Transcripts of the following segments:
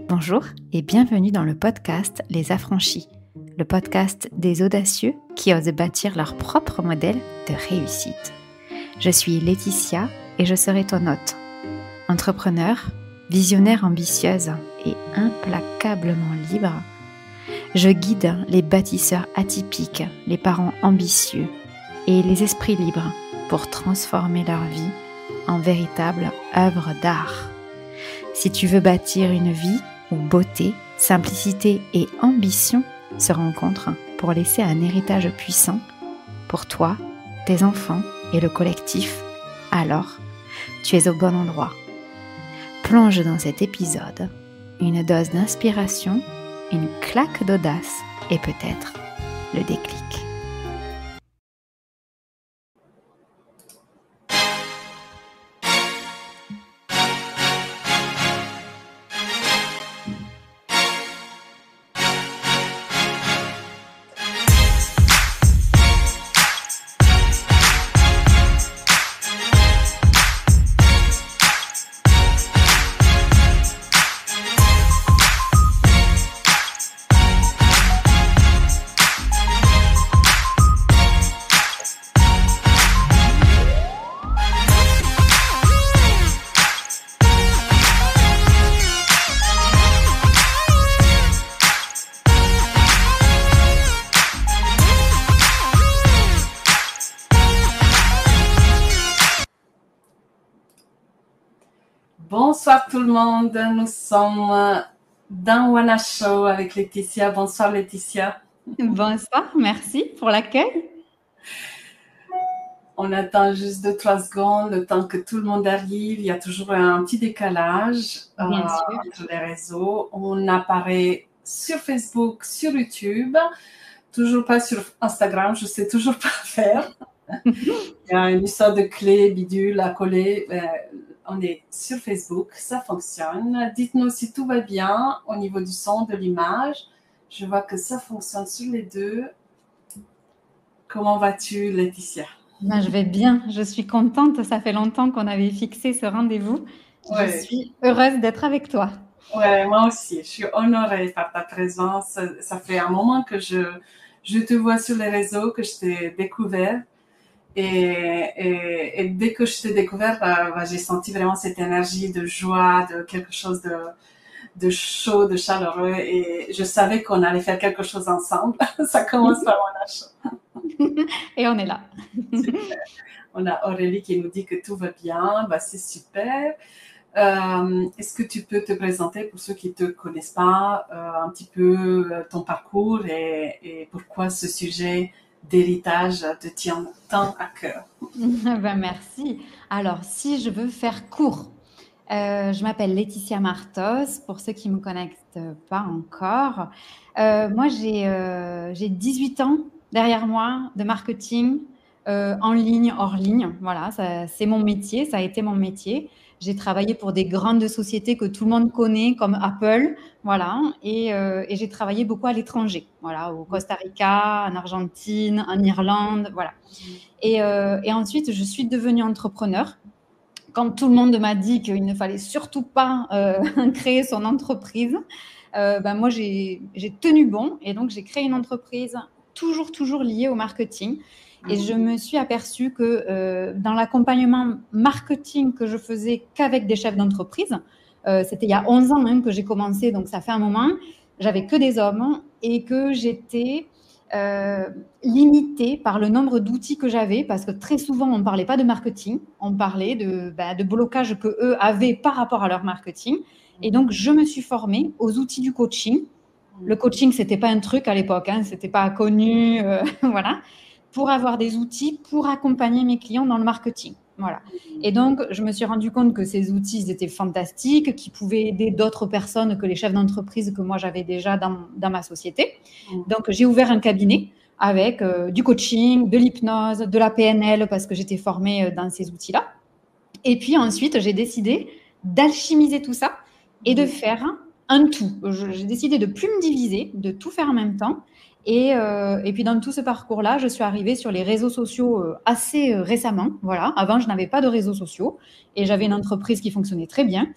Bonjour et bienvenue dans le podcast Les Affranchis, le podcast des audacieux qui osent bâtir leur propre modèle de réussite. Je suis Laetitia et je serai ton hôte. Entrepreneur, visionnaire ambitieuse et implacablement libre, je guide les bâtisseurs atypiques, les parents ambitieux et les esprits libres pour transformer leur vie en véritable œuvre d'art. Si tu veux bâtir une vie où beauté, simplicité et ambition se rencontrent pour laisser un héritage puissant pour toi, tes enfants et le collectif, alors tu es au bon endroit. Plonge dans cet épisode une dose d'inspiration, une claque d'audace et peut-être le déclic. Bonsoir tout le monde, nous sommes dans Wana Show avec Laetitia. Bonsoir Laetitia. Bonsoir, merci pour l'accueil. On attend juste 2-3 secondes, le temps que tout le monde arrive. Il y a toujours un petit décalage entre les réseaux. On apparaît sur Facebook, sur YouTube, toujours pas sur Instagram, je sais toujours pas faire. Il y a une histoire de clé bidule à coller. On est sur Facebook, ça fonctionne. Dites-nous si tout va bien au niveau du son, de l'image. Je vois que ça fonctionne sur les deux. Comment vas-tu, Laetitia? Je vais bien, je suis contente. Ça fait longtemps qu'on avait fixé ce rendez-vous. Je suis heureuse d'être avec toi. Ouais, moi aussi. Je suis honorée par ta présence. Ça fait un moment que je te vois sur les réseaux, que je t'ai découvert. Et dès que je t'ai découvert, j'ai senti vraiment cette énergie de joie, de quelque chose de chaud, de chaleureux. Et je savais qu'on allait faire quelque chose ensemble. Ça commence par Wana Show. Et on est là. Super. On a Aurélie qui nous dit que tout va bien. C'est super. Est-ce que tu peux te présenter pour ceux qui ne te connaissent pas, un petit peu ton parcours et pourquoi ce sujet d'héritage te tient tant à cœur? Merci. Alors, si je veux faire court, je m'appelle Laetitia Martos, pour ceux qui ne me connaissent pas encore. Moi, j'ai 18 ans derrière moi de marketing en ligne, hors ligne. Voilà, c'est mon métier, ça a été mon métier. J'ai travaillé pour des grandes sociétés que tout le monde connaît, comme Apple, voilà, et j'ai travaillé beaucoup à l'étranger, voilà, au Costa Rica, en Argentine, en Irlande, voilà. Et ensuite, je suis devenue entrepreneur. Quand tout le monde m'a dit qu'il ne fallait surtout pas créer son entreprise, moi, j'ai tenu bon, et donc j'ai créé une entreprise toujours liée au marketing. Et je me suis aperçue que dans l'accompagnement marketing que je faisais qu'avec des chefs d'entreprise, c'était il y a 11 ans que j'ai commencé, donc ça fait un moment, j'avais que des hommes et que j'étais limitée par le nombre d'outils que j'avais, parce que très souvent, on ne parlait pas de marketing, on parlait de blocages qu'eux avaient par rapport à leur marketing. Et donc, je me suis formée aux outils du coaching. Le coaching, ce n'était pas un truc à l'époque, ce n'était pas connu, voilà, pour avoir des outils pour accompagner mes clients dans le marketing. Voilà. Et donc, je me suis rendu compte que ces outils, ils étaient fantastiques, qu'ils pouvaient aider d'autres personnes que les chefs d'entreprise que moi, j'avais déjà dans ma société. Donc, j'ai ouvert un cabinet avec du coaching, de l'hypnose, de la PNL, parce que j'étais formée dans ces outils-là. Et puis ensuite, j'ai décidé d'alchimiser tout ça et de faire un tout. J'ai décidé de ne plus me diviser, de tout faire en même temps Et puis dans tout ce parcours-là, je suis arrivée sur les réseaux sociaux assez récemment. Voilà. Avant, je n'avais pas de réseaux sociaux et j'avais une entreprise qui fonctionnait très bien.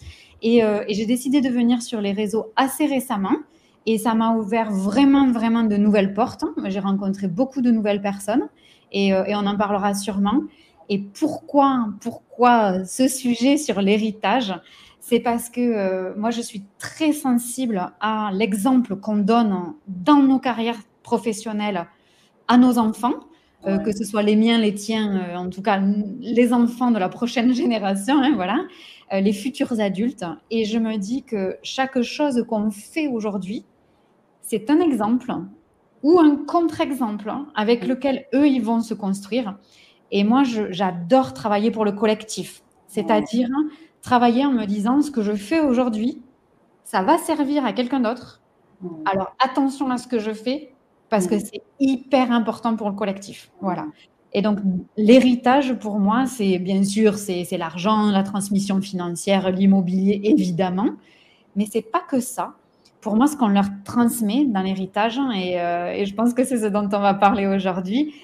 Et j'ai décidé de venir sur les réseaux assez récemment. Et ça m'a ouvert vraiment, vraiment de nouvelles portes. J'ai rencontré beaucoup de nouvelles personnes et on en parlera sûrement. Et pourquoi ce sujet sur l'héritage? C'est parce que moi, je suis très sensible à l'exemple qu'on donne dans nos carrières professionnelles à nos enfants, que ce soit les miens, les tiens, en tout cas les enfants de la prochaine génération, hein, voilà, les futurs adultes. Et je me dis que chaque chose qu'on fait aujourd'hui, c'est un exemple ou un contre-exemple avec lequel eux, ils vont se construire. Et moi, j'adore travailler pour le collectif, c'est-à-dire travailler en me disant ce que je fais aujourd'hui, ça va servir à quelqu'un d'autre. Alors attention à ce que je fais parce que c'est hyper important pour le collectif. Voilà. Et donc l'héritage pour moi, c'est bien sûr c'est l'argent, la transmission financière, l'immobilier évidemment, mais c'est pas que ça. Pour moi, ce qu'on leur transmet dans l'héritage, et je pense que c'est ce dont on va parler aujourd'hui,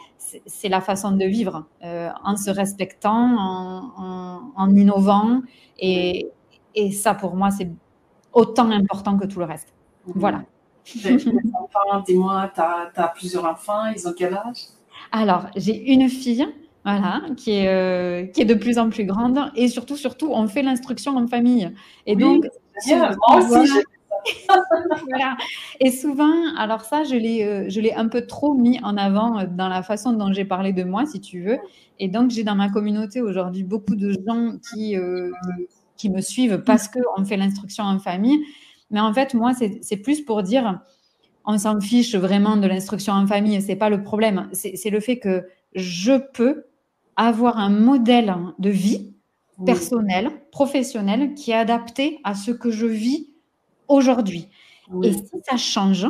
c'est la façon de vivre, en se respectant, en innovant. Et ça, pour moi, c'est autant important que tout le reste. Voilà. Les enfants, dis-moi, tu as plusieurs enfants, ils ont quel âge? Alors, j'ai une fille, voilà, qui est de plus en plus grande, et surtout, on fait l'instruction en famille. Et Oui, donc, génial. Moi aussi, voilà. Et souvent, alors ça, je l'ai un peu trop mis en avant dans la façon dont j'ai parlé de moi, si tu veux. Et donc, j'ai dans ma communauté aujourd'hui beaucoup de gens qui me suivent parce qu'on fait l'instruction en famille. Mais en fait, moi, c'est plus pour dire, on s'en fiche vraiment de l'instruction en famille, c'est pas le problème. C'est le fait que je peux avoir un modèle de vie personnel, professionnel, qui est adapté à ce que je vis aujourd'hui. Et si ça change,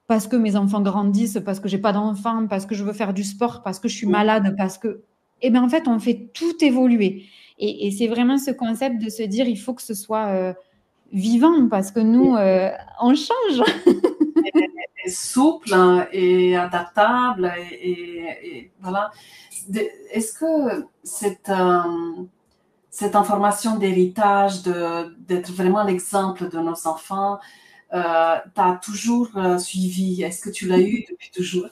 parce que mes enfants grandissent, parce que j'ai pas d'enfants, parce que je veux faire du sport, parce que je suis malade, parce que, eh bien, en fait, on fait tout évoluer. Et c'est vraiment ce concept de se dire, il faut que ce soit vivant, parce que nous, on change. Et souple et adaptable et voilà. Est-ce que cette information d'héritage, d'être vraiment l'exemple de nos enfants, t'as toujours suivi? Est-ce que tu l'as eu depuis toujours?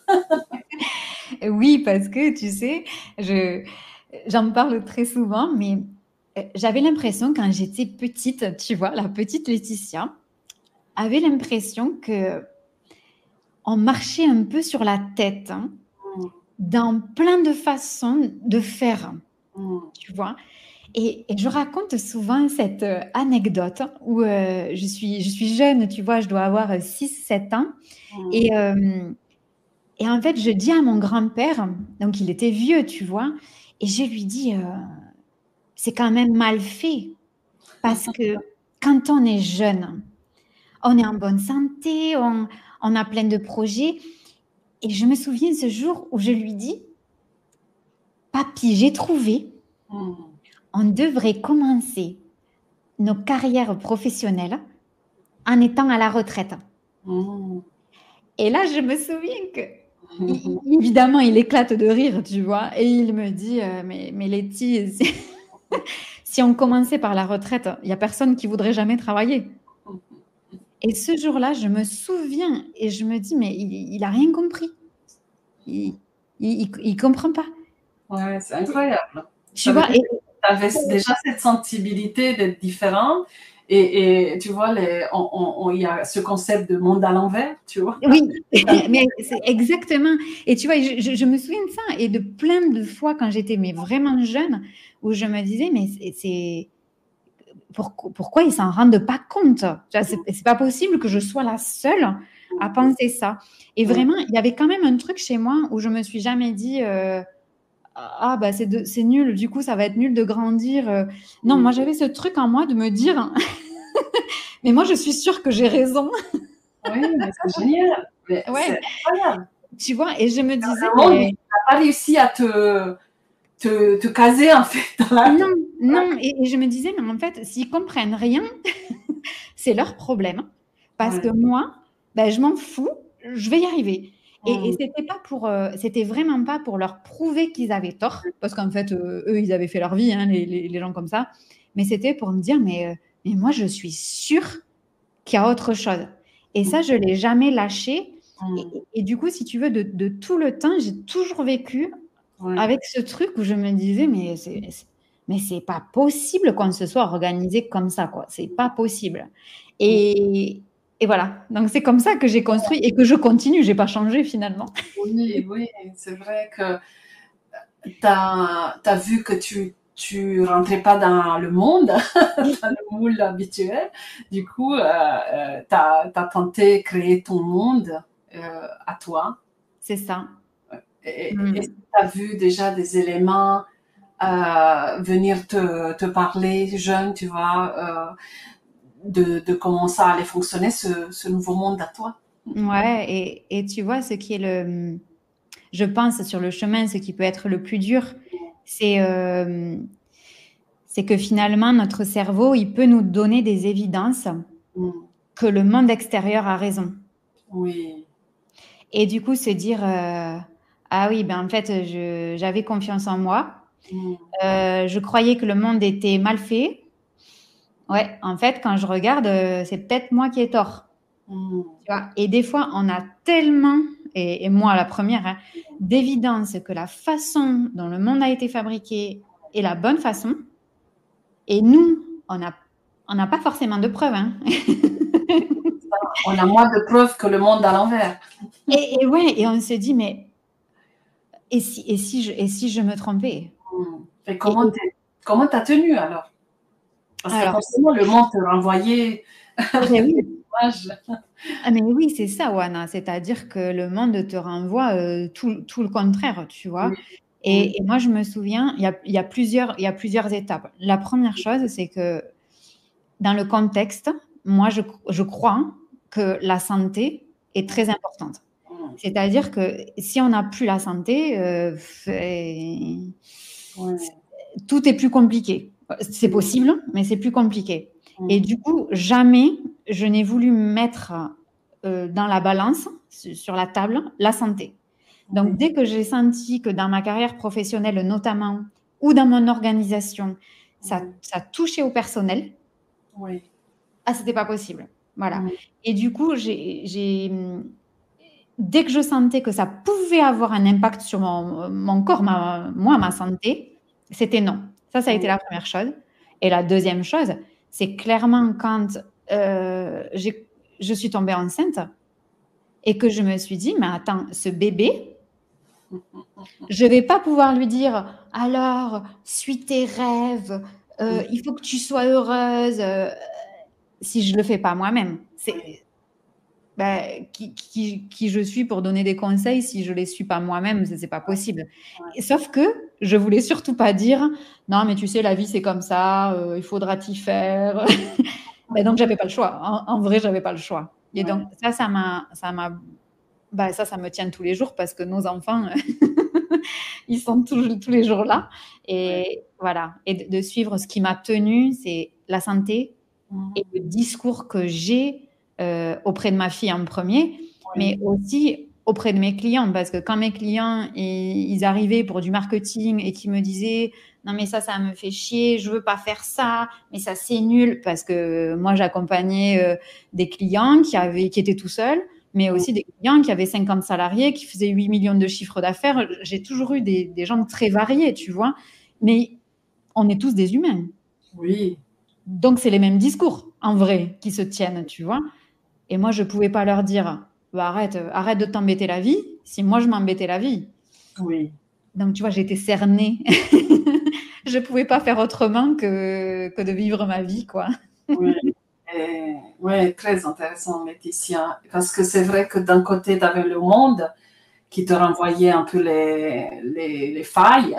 Oui, parce que tu sais, j'en parle très souvent, mais j'avais l'impression quand j'étais petite, tu vois, la petite Laetitia avait l'impression que on marchait un peu sur la tête, hein, dans plein de façons de faire, tu vois. Et je raconte souvent cette anecdote où je suis jeune, tu vois, je dois avoir 6-7 ans. Et en fait, je dis à mon grand-père, donc il était vieux, tu vois, et je lui dis, c'est quand même mal fait, parce que quand on est jeune, on est en bonne santé, on a plein de projets. Et je me souviens ce jour où je lui dis, papy, j'ai trouvé, on devrait commencer nos carrières professionnelles en étant à la retraite. Et là, je me souviens que, évidemment, il éclate de rire, tu vois, et il me dit, mais Letty, si on commençait par la retraite, il n'y a personne qui voudrait jamais travailler. Et ce jour-là, je me souviens et je me dis, mais il a rien compris. Il comprend pas. Ouais, c'est incroyable. Tu vois, tu avais déjà cette sensibilité d'être différente. Et tu vois, il y a ce concept de monde à l'envers, tu vois. Oui, mais c'est exactement. Et tu vois, je me souviens de ça et de plein de fois quand j'étais vraiment jeune, où je me disais, mais pourquoi ils s'en rendent pas compte? C'est pas possible que je sois la seule à penser ça. Et vraiment, il y avait quand même un truc chez moi où je me suis jamais dit, ah bah c'est nul, du coup ça va être nul de grandir. Non, moi j'avais ce truc en moi de me dire, mais moi je suis sûre que j'ai raison. Oui, mais c'est génial. Mais Ouais. c'est incroyable. Tu vois, et je me disais, mais... tu n'as pas réussi à te caser en fait dans la... Non, et je me disais, mais en fait, s'ils comprennent rien, c'est leur problème. Parce que moi, ben, je m'en fous, je vais y arriver. Et c'était vraiment pas pour leur prouver qu'ils avaient tort, parce qu'en fait, eux, ils avaient fait leur vie, hein, les gens comme ça. Mais c'était pour me dire, mais moi, je suis sûre qu'il y a autre chose. Et ça, je l'ai jamais lâché. Et du coup, si tu veux, de tout le temps, j'ai toujours vécu avec ce truc où je me disais, mais c'est pas possible qu'on se soit organisé comme ça, quoi. C'est pas possible. Et, et voilà. Donc, c'est comme ça que j'ai construit et que je continue. J'ai pas changé finalement. Oui, oui, c'est vrai que tu as vu que tu rentrais pas dans le monde, dans le moule habituel. Du coup, tu as tenté de créer ton monde à toi. C'est ça. Est-ce que tu as vu déjà des éléments venir te parler jeune, tu vois, de comment ça allait fonctionner, ce nouveau monde à toi? Ouais, et tu vois, je pense sur le chemin, ce qui peut être le plus dur, c'est c'est que finalement, notre cerveau, il peut nous donner des évidences que le monde extérieur a raison. Oui. Et du coup, se dire, ah oui, ben en fait, j'avais confiance en moi. Je croyais que le monde était mal fait. Ouais, en fait, quand je regarde, c'est peut-être moi qui ai tort. Tu vois. Et des fois, on a tellement, et moi la première, hein, d'évidence que la façon dont le monde a été fabriqué est la bonne façon. Et nous, on n'a pas forcément de preuves. Hein. On a moins de preuves que le monde à l'envers. Et ouais, et on se dit, mais et si je me trompais? Et comment t'as tenu alors? Parce que Alors, forcément, le monde te renvoyait mais des oui. images. Ah, mais oui, c'est ça, Wana. C'est-à-dire que le monde te renvoie tout le contraire, tu vois. Et moi, je me souviens, il y a plusieurs étapes. La première chose, c'est que dans le contexte, moi, je crois que la santé est très importante. C'est-à-dire que si on n'a plus la santé, tout est plus compliqué. C'est possible, mais c'est plus compliqué. Et du coup, jamais je n'ai voulu mettre dans la balance, sur la table, la santé. Donc, dès que j'ai senti que dans ma carrière professionnelle, notamment, ou dans mon organisation, ça touchait au personnel, ah, c'était pas possible. Voilà. Et du coup, dès que je sentais que ça pouvait avoir un impact sur mon corps, ma santé, c'était non. Ça a été la première chose. Et la deuxième chose, c'est clairement quand je suis tombée enceinte et que je me suis dit, mais attends, ce bébé, je vais pas pouvoir lui dire, alors, suis tes rêves, il faut que tu sois heureuse, si je le fais pas moi-même. Qui je suis pour donner des conseils si je les suis pas moi-même, c'est pas possible. Sauf que je voulais surtout pas dire, non, mais tu sais, la vie c'est comme ça, il faudra t'y faire. Donc j'avais pas le choix. En vrai, j'avais pas le choix. Et donc ça me tient tous les jours parce que nos enfants, ils sont tous les jours là. Et voilà. Et de suivre ce qui m'a tenue, c'est la santé et le discours que j'ai auprès de ma fille en premier, mais aussi auprès de mes clients. Parce que quand mes clients, ils arrivaient pour du marketing et qui me disaient non mais ça me fait chier, je veux pas faire ça, mais ça c'est nul. Parce que moi, j'accompagnais des clients qui étaient tout seuls, mais aussi des clients qui avaient 50 salariés, qui faisaient 8 millions de chiffres d'affaires. J'ai toujours eu des gens très variés, tu vois. Mais on est tous des humains. Oui. Donc, c'est les mêmes discours, en vrai, qui se tiennent, tu vois. Et moi, je ne pouvais pas leur dire, bah, arrête de t'embêter la vie, si moi, je m'embêtais la vie. Oui. Donc, tu vois, j'étais cernée. Je ne pouvais pas faire autrement que de vivre ma vie, quoi. Oui. Ouais, très intéressant, Laetitia. Parce que c'est vrai que d'un côté, tu avais le monde qui te renvoyait un peu les failles.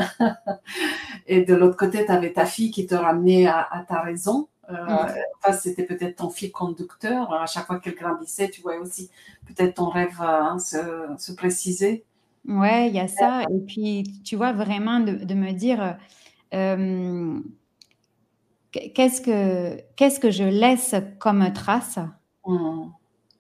Et de l'autre côté, tu avais ta fille qui te ramenait à ta raison. Enfin, c'était peut-être ton fil conducteur. À chaque fois qu'elle grandissait, tu voyais aussi peut-être ton rêve se préciser. Ouais, il y a ça. Et puis, tu vois, vraiment de me dire, qu'est-ce que je laisse comme trace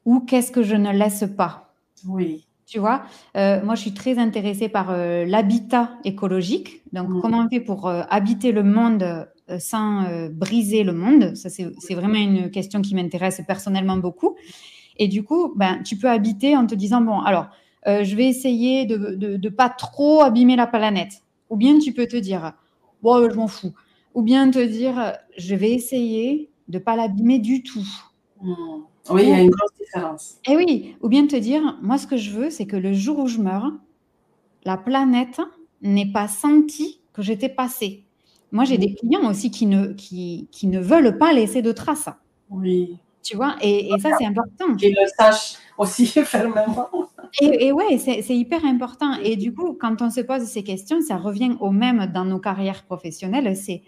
ou qu'est-ce que je ne laisse pas. Oui. Tu vois, moi, je suis très intéressée par l'habitat écologique. Donc, comment on fait pour habiter le monde sans briser le monde? Ça, c'est vraiment une question qui m'intéresse personnellement beaucoup. Et du coup, ben, tu peux habiter en te disant, bon, alors, je vais essayer de pas trop abîmer la planète. Ou bien tu peux te dire, bon, je m'en fous. Ou bien te dire, je vais essayer de pas l'abîmer du tout. Oui, il y a une grosse différence. Eh oui, ou bien te dire, moi, ce que je veux, c'est que le jour où je meurs, la planète n'ait pas senti que j'étais passée. Moi, j'ai des clients aussi qui ne veulent pas laisser de traces. Oui. Tu vois, et ça, c'est important. Qu'ils le sachent aussi fermement. Et ouais, c'est hyper important. Et du coup, quand on se pose ces questions, ça revient au même dans nos carrières professionnelles, c'est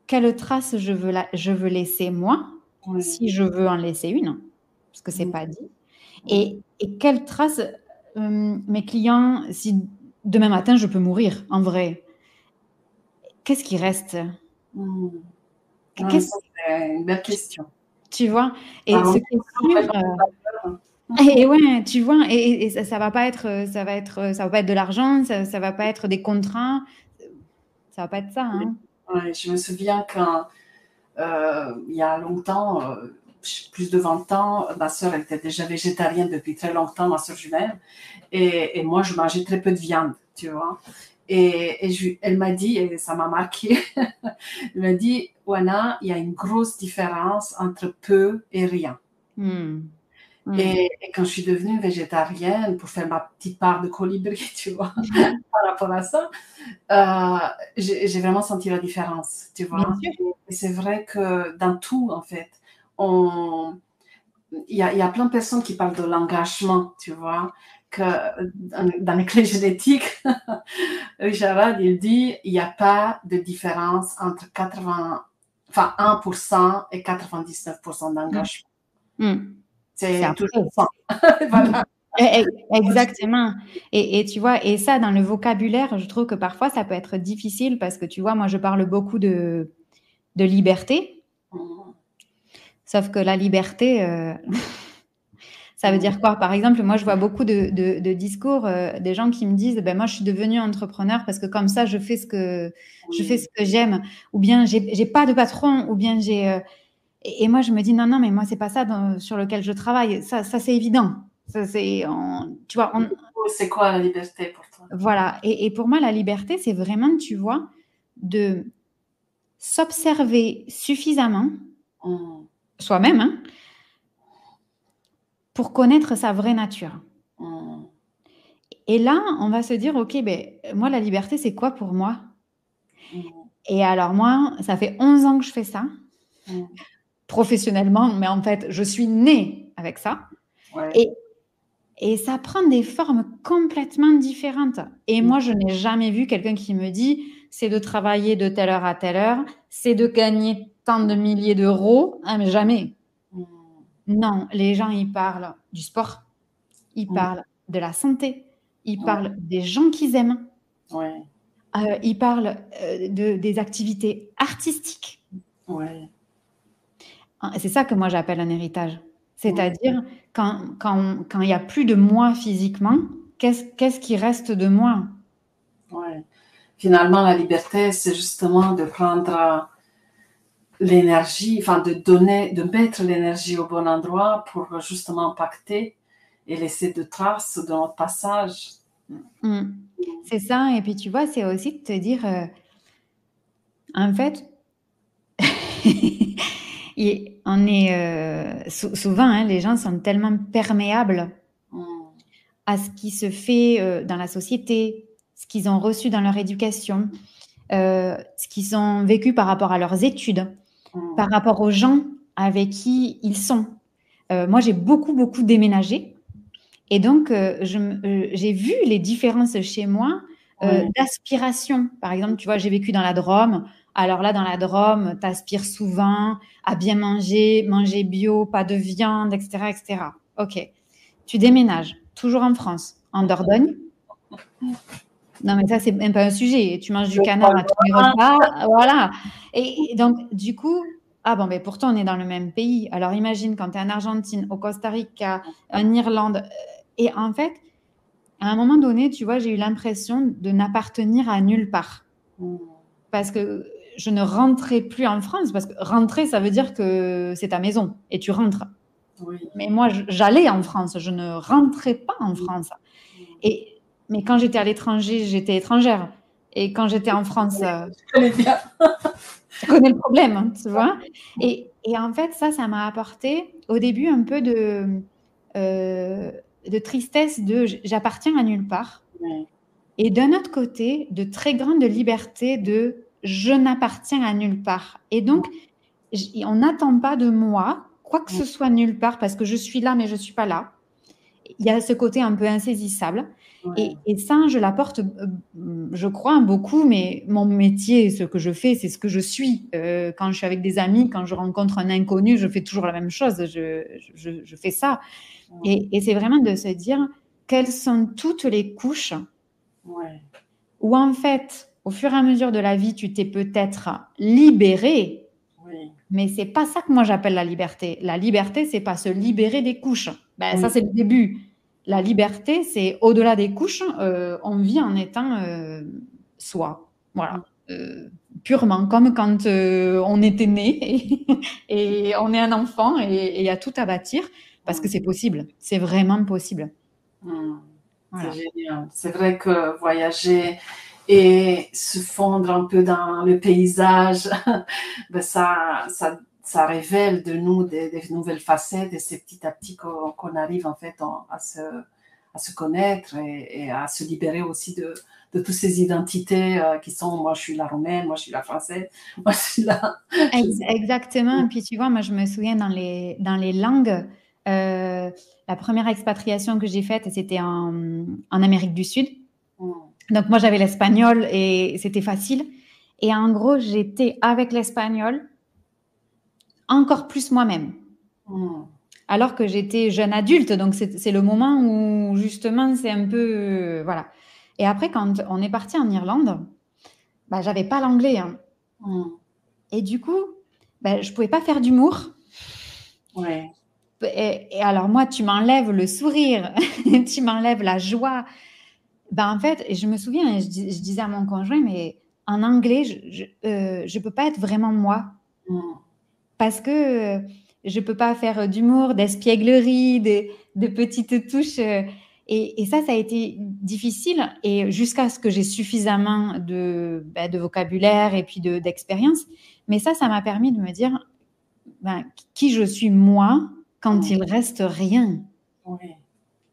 quelle trace je veux laisser moi, Oui. si je veux en laisser une, parce que c'est pas dit. Et quelle trace mes clients, si demain matin je peux mourir, en vrai, qu'est-ce qui reste? Ah, Qu'est-ce, ça, c'est une belle question. tu vois? Et Alors, ce qui est sûr, et ouais, tu vois, et ça va pas être, ça va pas être de l'argent, ça va pas être des contrats, ça va pas être ça, hein. Ouais, je me souviens quand, il y a longtemps, plus de 20 ans, ma sœur était déjà végétarienne depuis très longtemps, ma sœur jumelle, et moi, je mangeais très peu de viande, tu vois. Elle m'a dit, et ça m'a marqué, elle m'a dit, Oana, il y a une grosse différence entre peu et rien. Hmm. Hmm. Et quand je suis devenue végétarienne, pour faire ma petite part de colibri, tu vois, par rapport à ça, j'ai vraiment senti la différence, tu Bien vois. sûr. Et c'est vrai que dans tout, en fait, on, il y a plein de personnes qui parlent de l'engagement, tu vois, que dans les clés génétiques, Richard, il dit, il n'y a pas de différence entre 1% et 99% d'engagement. C'est C'est après. toujours ça. Voilà. Exactement. Et tu vois, et ça, dans le vocabulaire, je trouve que parfois, ça peut être difficile parce que tu vois, moi, je parle beaucoup de liberté, sauf que la liberté, ça veut dire quoi? Par exemple, moi, je vois beaucoup de discours des gens qui me disent, ben moi, je suis devenue entrepreneur parce que comme ça, je fais ce que j'aime, ou bien j'ai pas de patron, ou bien et moi, je me dis non, mais moi, c'est pas ça sur lequel je travaille. Ça c'est évident. Ça, tu vois, C'est quoi la liberté pour toi? voilà. Et pour moi, la liberté, c'est vraiment, tu vois, de s'observer suffisamment soi-même, hein, pour connaître sa vraie nature. Et là, on va se dire, OK, ben, moi, la liberté, c'est quoi pour moi? Et alors, moi, ça fait 11 ans que je fais ça, professionnellement, mais en fait, je suis née avec ça. Ouais. Et ça prend des formes complètement différentes. Et moi, je n'ai jamais vu quelqu'un qui me dit, c'est de travailler de telle heure à telle heure, c'est de gagner tant de milliers d'euros. Ah, mais jamais. Non, les gens, ils parlent du sport, ils parlent de la santé, ils parlent des gens qu'ils aiment, Ouais. ils parlent des activités artistiques. Ouais. C'est ça que moi, j'appelle un héritage. C'est-à-dire, quand il n'y a plus de moi physiquement, qu'est-ce qui reste de moi? Ouais. Finalement, la liberté, c'est justement de prendre l'énergie, enfin de donner, de mettre l'énergie au bon endroit pour justement impacter et laisser de traces de notre passage. C'est ça. Et puis, tu vois, c'est aussi de te dire, en fait, on est souvent, hein, les gens sont tellement perméables à ce qui se fait dans la société, ce qu'ils ont reçu dans leur éducation, ce qu'ils ont vécu par rapport à leurs études, par rapport aux gens avec qui ils sont. Moi, j'ai beaucoup déménagé. Et donc, j'ai vu les différences chez moi d'aspiration. Par exemple, tu vois, j'ai vécu dans la Drôme. Alors là, dans la Drôme, tu aspires souvent à bien manger, manger bio, pas de viande, etc., etc. OK. Tu déménages, toujours en France, en Dordogne. Non, mais ça, c'est même pas un sujet. Tu manges du canard à tous les repas. Voilà. Et donc, du coup, ah bon, mais pourtant, on est dans le même pays. Alors, imagine quand tu es en Argentine, au Costa Rica, en Irlande. Et en fait, à un moment donné, tu vois, j'ai eu l'impression de n'appartenir à nulle part. Mm. Parce que je ne rentrais plus en France. Parce que rentrer, ça veut dire que c'est ta maison et tu rentres. Oui. Mais moi, j'allais en France, je ne rentrais pas en Mm. France. Mais quand j'étais à l'étranger, j'étais étrangère. Et quand j'étais en France, Je connais bien. tu connais le problème, hein, tu vois. Et en fait, ça m'a apporté au début un peu de tristesse de j'appartiens à nulle part. Oui. Et d'un autre côté, de très grande liberté de je n'appartiens à nulle part. Et donc, on n'attend pas de moi quoi que Mm. ce soit nulle part parce que je suis là, mais je ne suis pas là. Il y a ce côté un peu insaisissable. Ouais. Et ça, je l'apporte, je crois, beaucoup, mais mon métier, ce que je fais, c'est ce que je suis. Quand je suis avec des amis, quand je rencontre un inconnu, je fais toujours la même chose. Je fais ça. Mm. Et c'est vraiment de se dire quelles sont toutes les couches Ouais. où, en fait, au fur et à mesure de la vie, tu t'es peut-être libéré. Oui. Mais c'est pas ça que moi j'appelle la liberté. La liberté, c'est pas se libérer des couches. Ben, Oui. ça, c'est le début. La liberté, c'est au-delà des couches, on vit en étant soi. Voilà. Purement, comme quand on était né et on est un enfant et il y a tout à bâtir parce que Mm. c'est possible. C'est vraiment possible. Mm. C'est Voilà. génial. C'est vrai que voyager et se fondre un peu dans le paysage, ben ça révèle de nous des nouvelles facettes et c'est petit à petit qu'on arrive en fait à se connaître et à se libérer aussi de toutes ces identités qui sont moi je suis la roumaine, moi je suis la française, moi je suis la... Exactement. Et puis tu vois, moi je me souviens dans les langues, euh, la première expatriation que j'ai faite, c'était en Amérique du Sud. Mm. Donc moi j'avais l'espagnol et c'était facile. Et en gros, j'étais avec l'espagnol encore plus moi-même. Mm. Alors que j'étais jeune adulte, donc c'est le moment où justement c'est un peu voilà. Et après, quand on est parti en Irlande, bah, j'avais pas l'anglais, hein. Mm. Et du coup, bah, je pouvais pas faire d'humour. Ouais. Et alors moi, tu m'enlèves le sourire, tu m'enlèves la joie. Ben, en fait, et je me souviens, je disais à mon conjoint, mais en anglais, je peux pas être vraiment moi Mm. parce que je peux pas faire d'humour, d'espièglerie, de petites touches. Et ça a été difficile. Et jusqu'à ce que j'ai suffisamment de vocabulaire et puis d'expérience. Mais ça m'a permis de me dire ben, qui je suis moi quand Mm. il reste rien. Oui.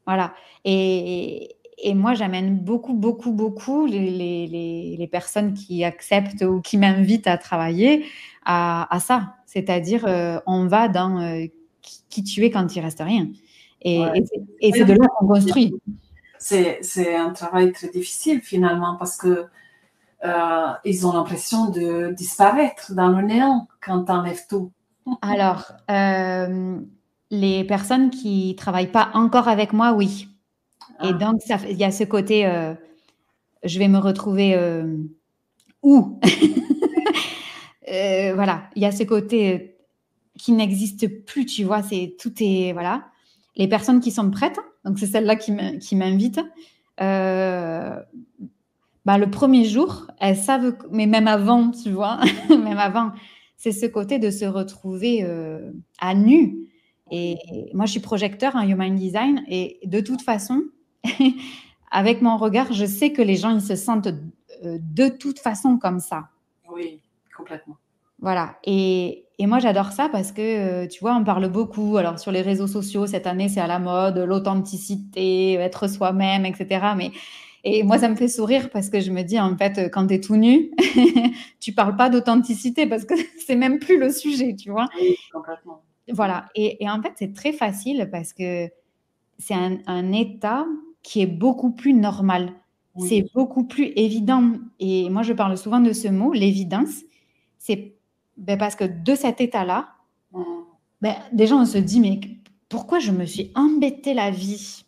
Voilà. Et moi, j'amène beaucoup, beaucoup, beaucoup les personnes qui acceptent ou qui m'invitent à travailler à ça. C'est-à-dire, on va dans qui tu es quand il reste rien. Ouais. Et c'est de là qu'on construit. C'est un travail très difficile finalement parce que ils ont l'impression de disparaître dans le néant quand t'enlèves tout. Alors, les personnes qui travaillent pas encore avec moi, oui. Et Ah, donc, il y a ce côté, je vais me retrouver où? Voilà, il y a ce côté qui n'existe plus, tu vois, tout est, voilà. Les personnes qui sont prêtes, donc c'est celles-là qui m'invitent, bah, le premier jour, elles savent, mais même avant, tu vois, même avant, c'est ce côté de se retrouver à nu. Et oui, moi, je suis projecteur en Human Design et de toute façon, avec mon regard, je sais que les gens, ils se sentent de toute façon comme ça. oui, complètement. Voilà. Et moi, j'adore ça parce que, tu vois, on parle beaucoup. Alors, sur les réseaux sociaux, cette année, c'est à la mode, l'authenticité, être soi-même, etc. Et moi, ça me fait sourire parce que je me dis, en fait, quand tu es tout nu, tu parles pas d'authenticité parce que c'est même plus le sujet, tu vois. Oui, complètement. Voilà. Et en fait, c'est très facile parce que c'est un état qui est beaucoup plus normal. C'est Oui, beaucoup plus évident. Et moi, je parle souvent de ce mot, l'évidence. C'est ben, parce que de cet état-là, mm, ben, déjà, on se dit, mais pourquoi je me suis embêté la vie?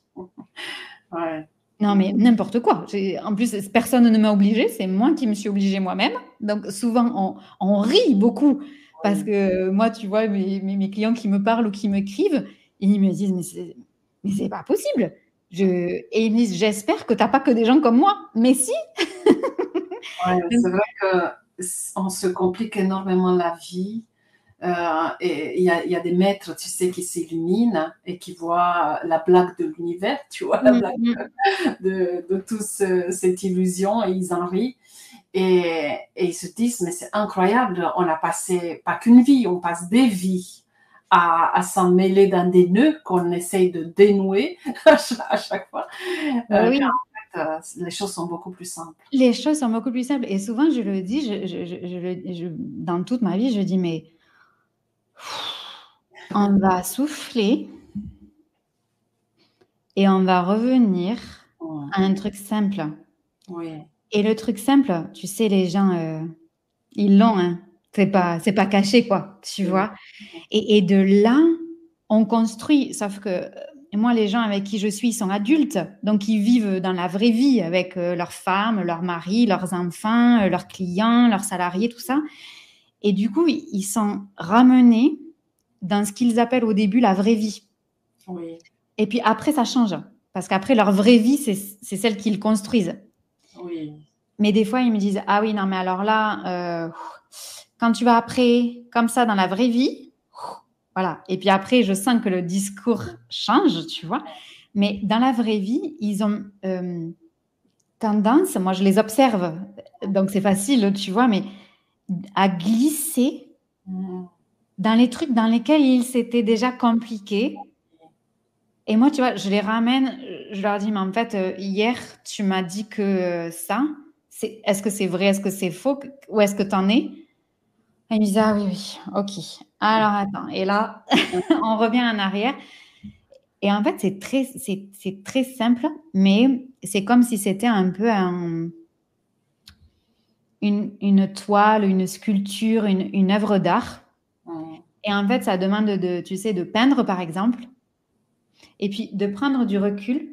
ouais, Non, mais n'importe quoi. En plus, personne ne m'a obligée, c'est moi qui me suis obligée moi-même. Donc, souvent, on rit beaucoup parce oui, que moi, tu vois, mes clients qui me parlent ou qui m'écrivent, ils me disent, mais c'est pas possible. Et ils me disent, j'espère que tu n'as pas que des gens comme moi. Mais si. Ouais, c'est vrai qu'on se complique énormément la vie. Et il y a des maîtres, tu sais, qui s'illuminent et qui voient la blague de l'univers, tu vois, la blague de toute cette illusion, et ils en rient. Et ils se disent, mais c'est incroyable, on a passé pas qu'une vie, on passe des vies à s'en mêler dans des nœuds qu'on essaye de dénouer à chaque fois. Oui. En fait, les choses sont beaucoup plus simples. Les choses sont beaucoup plus simples. Et souvent, je le dis, dans toute ma vie, je dis, mais on va souffler et on va revenir à un truc simple. Oui. Et le truc simple, tu sais, les gens, ils l'ont, hein. C'est pas caché, quoi, tu vois. Et de là, on construit. Sauf que moi, les gens avec qui je suis, ils sont adultes. Donc, ils vivent dans la vraie vie avec leurs femmes, leurs maris, leurs enfants, leurs clients, leurs salariés, tout ça. Et du coup, ils sont ramenés dans ce qu'ils appellent au début la vraie vie. Oui. Et puis après, ça change. Parce qu'après, leur vraie vie, c'est celle qu'ils construisent. Oui. Mais des fois, ils me disent, ah oui, non, mais alors là, quand tu vas après, comme ça, dans la vraie vie, voilà. Et puis après, je sens que le discours change, tu vois. Mais dans la vraie vie, ils ont tendance, moi je les observe, donc c'est facile, tu vois, mais à glisser dans les trucs dans lesquels ils s'étaient déjà compliqués. Et moi, tu vois, je les ramène, je leur dis, mais en fait, hier, tu m'as dit que ça, est-ce que c'est vrai, est-ce que c'est faux, où est-ce que tu en es? Et ils me disent, ah oui, oui, ok. Alors attends, et là, on revient en arrière. Et en fait, c'est très simple, mais c'est comme si c'était un peu une toile, une sculpture, une œuvre d'art. Et en fait, ça demande tu sais, de peindre, par exemple, et puis de prendre du recul,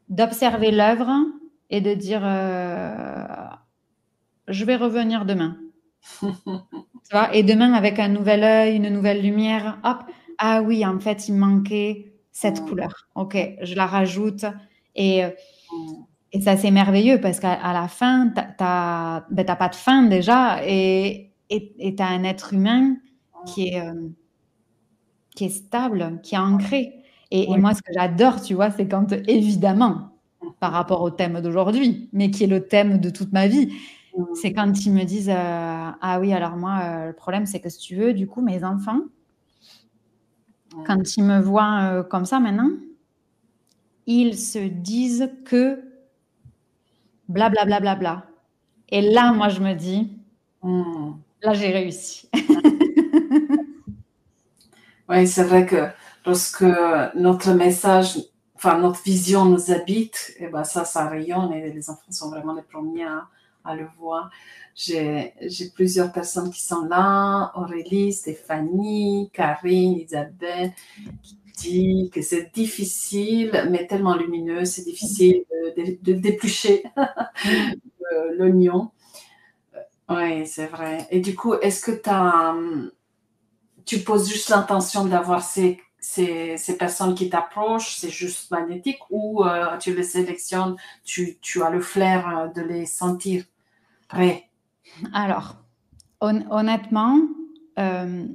d'observer l'œuvre et de dire, je vais revenir demain. Tu vois, et demain, avec un nouvel œil, une nouvelle lumière, hop, ah oui, en fait, il manquait cette couleur. Ok, je la rajoute. Et ça, c'est merveilleux parce qu'à la fin, t'as pas de fin déjà et t'as un être humain qui est stable, qui est ancré. Et moi, ce que j'adore, tu vois, c'est quand, évidemment, par rapport au thème d'aujourd'hui, mais qui est le thème de toute ma vie, c'est quand ils me disent ah oui, alors moi, le problème, c'est que si tu veux, du coup, mes enfants, quand ils me voient comme ça maintenant, ils se disent que blablabla. Bla, bla, bla. Et là, moi, je me dis, là, j'ai réussi. Oui, c'est vrai que lorsque notre message, enfin notre vision nous habite, et ben ça rayonne et les enfants sont vraiment les premiers à le voir. J'ai plusieurs personnes qui sont là, Aurélie, Stéphanie, Karine, Isabelle, qui dit que c'est difficile, mais tellement lumineux, c'est difficile de d'éplucher l'oignon. Oui, c'est vrai. Et du coup, est-ce que tu poses juste l'intention d'avoir ces personnes qui t'approchent, c'est juste magnétique, ou tu les sélectionnes, tu as le flair de les sentir prêts? Alors, honnêtement, je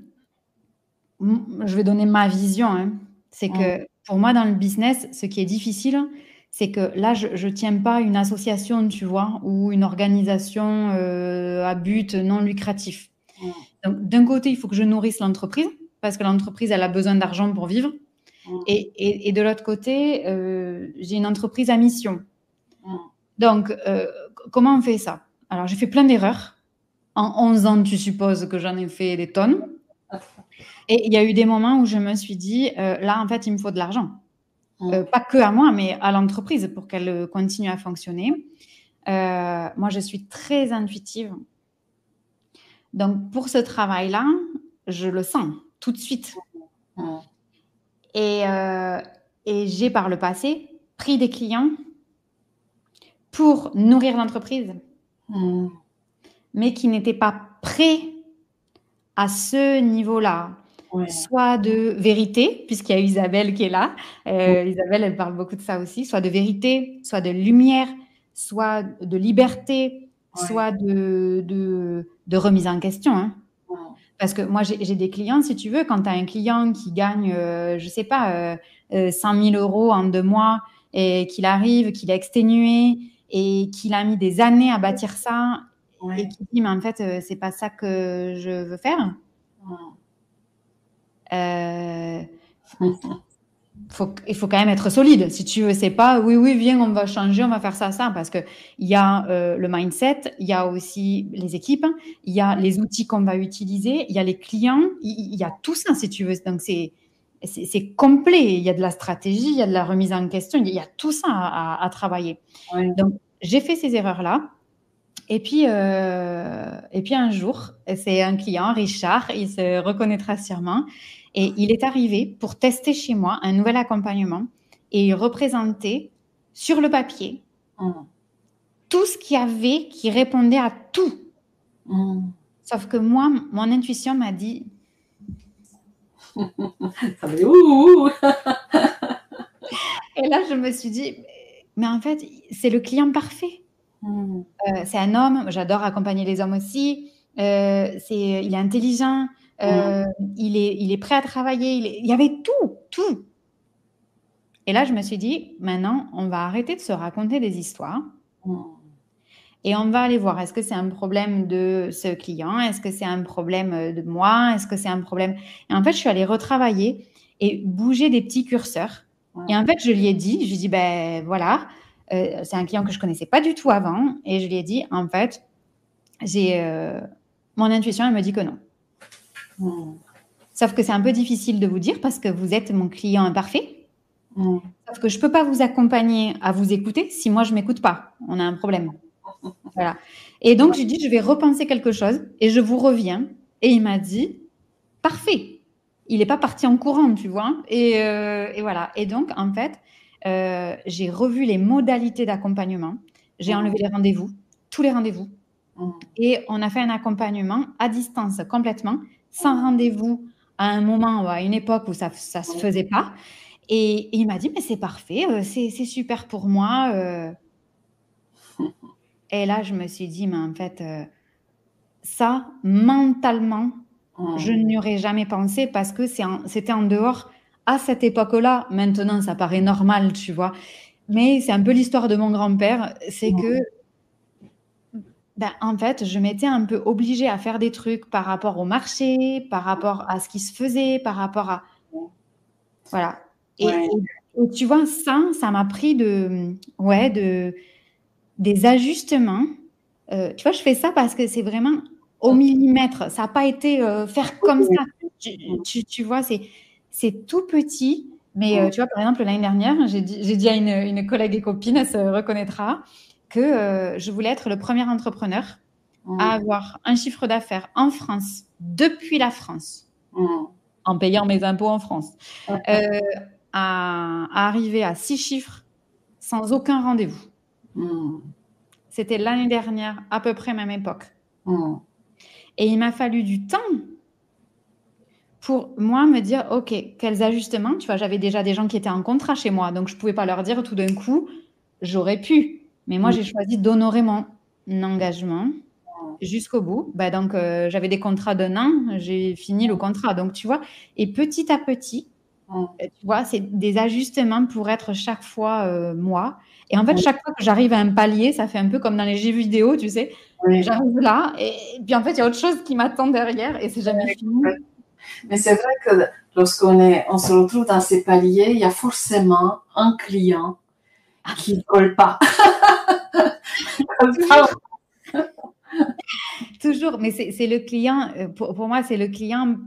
vais donner ma vision, hein. C'est que pour moi, dans le business, ce qui est difficile, c'est que là, je ne tiens pas une association, tu vois, ou une organisation à but non lucratif. Donc, d'un côté, il faut que je nourrisse l'entreprise, parce que l'entreprise, elle a besoin d'argent pour vivre. Et de l'autre côté, j'ai une entreprise à mission. Donc, comment on fait ça? Alors, j'ai fait plein d'erreurs. En 11 ans, tu supposes que j'en ai fait des tonnes. Et il y a eu des moments où je me suis dit, là, en fait, il me faut de l'argent. Pas que à moi, mais à l'entreprise pour qu'elle continue à fonctionner. Moi, je suis très intuitive. Donc, pour ce travail-là, je le sens tout de suite. Et j'ai, par le passé, pris des clients pour nourrir l'entreprise, mais qui n'étaient pas prêts à ce niveau-là. Ouais. soit de vérité, puisqu'il y a Isabelle qui est là. Isabelle, elle parle beaucoup de ça aussi, soit de vérité, soit de lumière, soit de liberté, Ouais. soit de remise en question, hein. Mm. Parce que moi, j'ai des clients, si tu veux, quand tu as un client qui gagne, je sais pas, 100 000 euros en 2 mois et qu'il arrive, qu'il est exténué et qu'il a mis des années à bâtir ça et Ouais. qui dit, mais en fait, c'est pas ça que je veux faire. Euh, il faut quand même être solide. Si tu veux, c'est pas oui, oui, viens, on va changer, on va faire ça, ça, parce que il y a le mindset, il y a aussi les équipes, il y a les outils qu'on va utiliser, il y a les clients, il y a tout ça, si tu veux. Donc c'est complet. Il y a de la stratégie, il y a de la remise en question, il y a tout ça à travailler. Ouais. Donc j'ai fait ces erreurs-là. Et puis un jour, c'est un client, Richard, il se reconnaîtra sûrement, et il est arrivé pour tester chez moi un nouvel accompagnement et il représentait sur le papier Mm. tout ce qu'il y avait qui répondait à tout. Mm. Sauf que moi, mon intuition m'a dit, Ça fait ouh. et là je me suis dit, mais en fait, c'est le client parfait. Mm. C'est un homme, j'adore accompagner les hommes aussi. Il est intelligent, Mm. il est prêt à travailler. Il y avait tout, tout. Et là, je me suis dit, maintenant, on va arrêter de se raconter des histoires Mm. et on va aller voir, est-ce que c'est un problème de ce client? Est-ce que c'est un problème de moi? Est-ce que c'est un problème? Et en fait, je suis allée retravailler et bouger des petits curseurs. Et en fait, je lui ai dit, ben voilà, c'est un client que je connaissais pas du tout avant. Et je lui ai dit, en fait, mon intuition, elle me dit que non. Mm. Sauf que c'est un peu difficile de vous dire parce que vous êtes mon client imparfait. Mm. Sauf que je peux pas vous accompagner à vous écouter si moi je m'écoute pas. On a un problème. Voilà. Et donc j'ai dit je vais repenser quelque chose et je vous reviens. Et il m'a dit parfait. Il n'est pas parti en courant, tu vois. Et voilà. Et donc en fait, j'ai revu les modalités d'accompagnement. J'ai enlevé les rendez-vous, tous les rendez-vous. Et on a fait un accompagnement à distance complètement, sans rendez-vous à un moment ou à une époque où ça se faisait pas. Et il m'a dit, mais c'est parfait, c'est super pour moi. Et là, je me suis dit, mais en fait, ça, mentalement, je n'y aurais jamais pensé parce que c'était en dehors à cette époque-là. Maintenant, ça paraît normal, tu vois. Mais c'est un peu l'histoire de mon grand-père, c'est que ben, en fait, je m'étais un peu obligée à faire des trucs par rapport au marché, par rapport à ce qui se faisait, par rapport à... Voilà. Ouais. Et tu vois, ça m'a pris des ajustements. Tu vois, je fais ça parce que c'est vraiment au millimètre. Ça n'a pas été faire comme ça. Tu vois, c'est tout petit. Mais tu vois, par exemple, l'année dernière, j'ai dit à une collègue et copine, elle se reconnaîtra, que je voulais être le premier entrepreneur à avoir un chiffre d'affaires en France, depuis la France, en payant mes impôts en France, à arriver à 6 chiffres sans aucun rendez-vous. C'était l'année dernière, à peu près même époque. Et il m'a fallu du temps pour moi me dire, OK, quels ajustements? Tu vois, j'avais déjà des gens qui étaient en contrat chez moi, donc je ne pouvais pas leur dire tout d'un coup, j'aurais pu. Mais moi, j'ai choisi d'honorer mon engagement jusqu'au bout. Bah, donc, j'avais des contrats d'1 an, j'ai fini le contrat. Donc, tu vois, et petit à petit, tu vois, c'est des ajustements pour être chaque fois moi. Et en fait, chaque fois que j'arrive à un palier, ça fait un peu comme dans les jeux vidéo, tu sais. J'arrive là, et puis en fait, il y a autre chose qui m'attend derrière, et c'est jamais fini. Mais c'est vrai que on se retrouve dans ces paliers, il y a forcément un client qui ne colle pas. Toujours, mais c'est le client, pour moi, c'est le client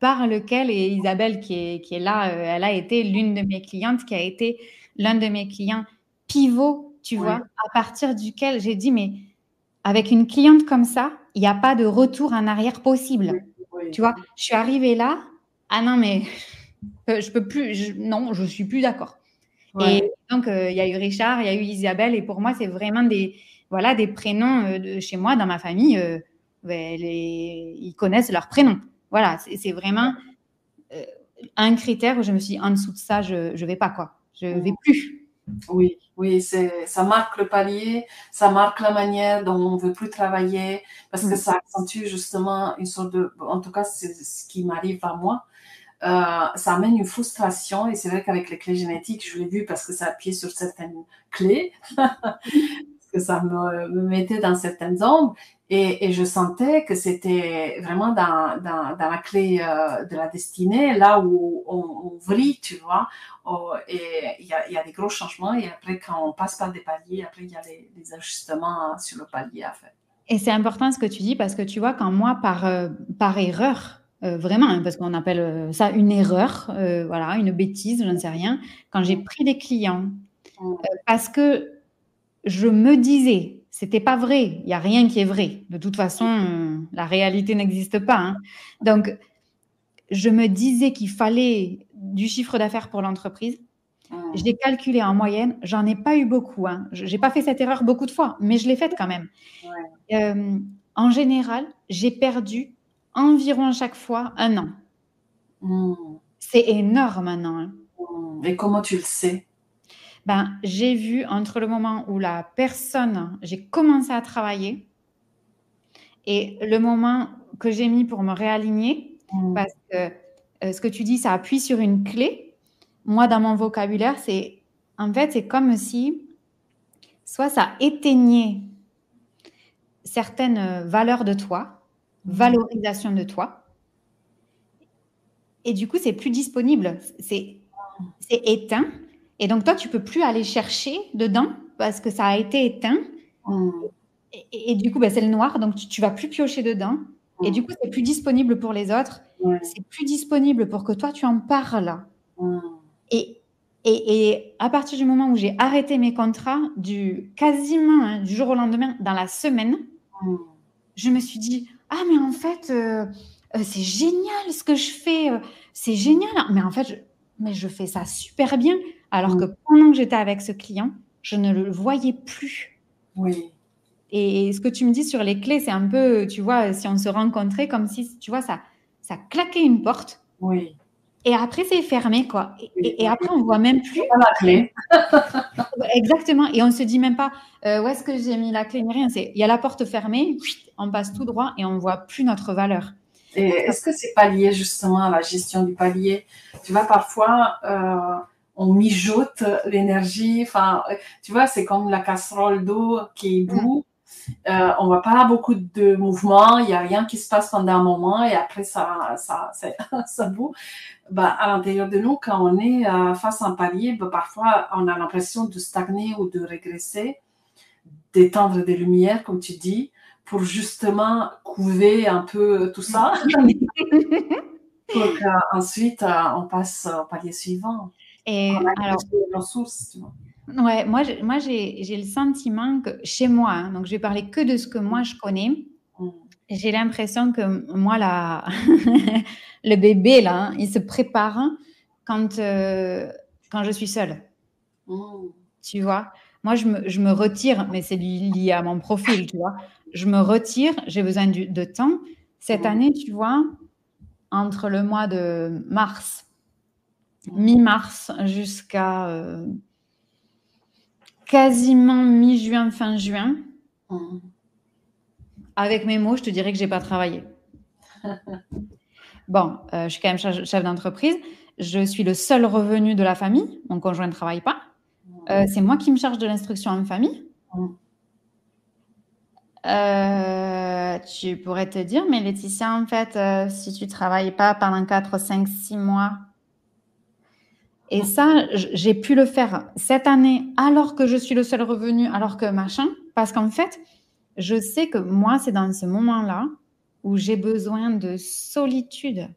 par lequel, et Isabelle qui est là, elle a été l'une de mes clientes, qui a été l'un de mes clients pivot, tu vois, à partir duquel j'ai dit, mais avec une cliente comme ça, il n'y a pas de retour en arrière possible. Tu vois, je suis arrivée là, ah non, mais je peux plus, non, je suis plus d'accord. Et donc, il y a eu Richard, il y a eu Isabelle, et pour moi, c'est vraiment des prénoms de chez moi, dans ma famille, ils connaissent leurs prénoms. Voilà, c'est vraiment un critère où je me suis dit, en dessous de ça, je ne vais pas, quoi. Je ne vais plus. Oui, oui, ça marque le palier, ça marque la manière dont on veut plus travailler, parce que ça accentue justement une sorte de, en tout cas, c'est ce qui m'arrive à moi. Ça amène une frustration, et c'est vrai qu'avec les clés génétiques, je l'ai vu parce que ça appuyait sur certaines clés, parce que ça me mettait dans certaines ombres, et je sentais que c'était vraiment dans la clé de la destinée, là où on vrille, tu vois. Et il y a des gros changements, et après, quand on passe par des paliers, après, il y a des ajustements sur le palier à faire. Et c'est important ce que tu dis, parce que tu vois, quand moi, par erreur, vraiment, hein, parce qu'on appelle ça une erreur, voilà, une bêtise, je ne sais rien, quand j'ai pris des clients, parce que je me disais, c'était pas vrai, il n'y a rien qui est vrai. De toute façon, la réalité n'existe pas. Hein. Donc, je me disais qu'il fallait du chiffre d'affaires pour l'entreprise. J'ai calculé en moyenne, j'en ai pas eu beaucoup. Hein. Je n'ai pas fait cette erreur beaucoup de fois, mais je l'ai faite quand même. En général, j'ai perdu environ chaque fois 1 an. C'est énorme maintenant. Hein. Et comment tu le sais? Ben, j'ai vu entre le moment où la personne, j'ai commencé à travailler, et le moment que j'ai mis pour me réaligner, parce que ce que tu dis, ça appuie sur une clé. Moi, dans mon vocabulaire, en fait, c'est comme si soit ça éteignait certaines valeurs de toi, valorisation de toi, et du coup, c'est plus disponible, c'est éteint, et donc toi, tu peux plus aller chercher dedans parce que ça a été éteint. Et du coup, ben, c'est le noir, donc tu vas plus piocher dedans. Et du coup, c'est plus disponible pour les autres. C'est plus disponible pour que toi, tu en parles. Et à partir du moment où j'ai arrêté mes contrats, quasiment hein, du jour au lendemain, dans la semaine, je me suis dit, ah mais en fait, c'est génial ce que je fais. C'est génial. Mais en fait, je fais ça super bien. Alors que pendant que j'étais avec ce client, je ne le voyais plus. Oui. Et ce que tu me dis sur les clés, c'est un peu, tu vois, si on se rencontrait, comme si, tu vois, ça claquait une porte. Oui. Et après, c'est fermé, quoi. Et après, on ne voit même plus. Pas la clé. Exactement. Et on ne se dit même pas, où est-ce que j'ai mis la clé, ni rien. Il y a la porte fermée, on passe tout droit et on ne voit plus notre valeur. Et est-ce que c'est pas lié justement à la gestion du palier? Tu vois, parfois, on mijote l'énergie. Enfin, tu vois, c'est comme la casserole d'eau qui est boue. On voit pas beaucoup de mouvements, il n'y a rien qui se passe pendant un moment et après ça boue. Bah, à l'intérieur de nous, quand on est face à un palier, bah, parfois on a l'impression de stagner ou de régresser, d'éteindre des lumières, comme tu dis, pour justement couver un peu tout ça, pour qu'ensuite on passe au palier suivant. Et alors, les ressources, tu vois. Ouais, moi j'ai le sentiment que chez moi, hein, donc je vais parler que de ce que moi je connais, j'ai l'impression que moi, le bébé, là, hein, il se prépare quand je suis seule. Tu vois, moi, je me retire, mais c'est lié à mon profil, tu vois. Je me retire, j'ai besoin de temps. Cette année, tu vois, entre le mois de mars, mi-mars, jusqu'à quasiment mi-juin, fin juin, avec mes mots, je te dirais que j'ai pas travaillé. Bon, je suis quand même chef d'entreprise. Je suis le seul revenu de la famille. Mon conjoint ne travaille pas. C'est moi qui me charge de l'instruction en famille. Tu pourrais te dire, mais Laetitia, en fait, si tu travailles pas pendant 4, 5, 6 mois, et ça, j'ai pu le faire cette année alors que je suis le seul revenu, alors que machin, parce qu'en fait, je sais que moi, c'est dans ce moment-là où j'ai besoin de solitude.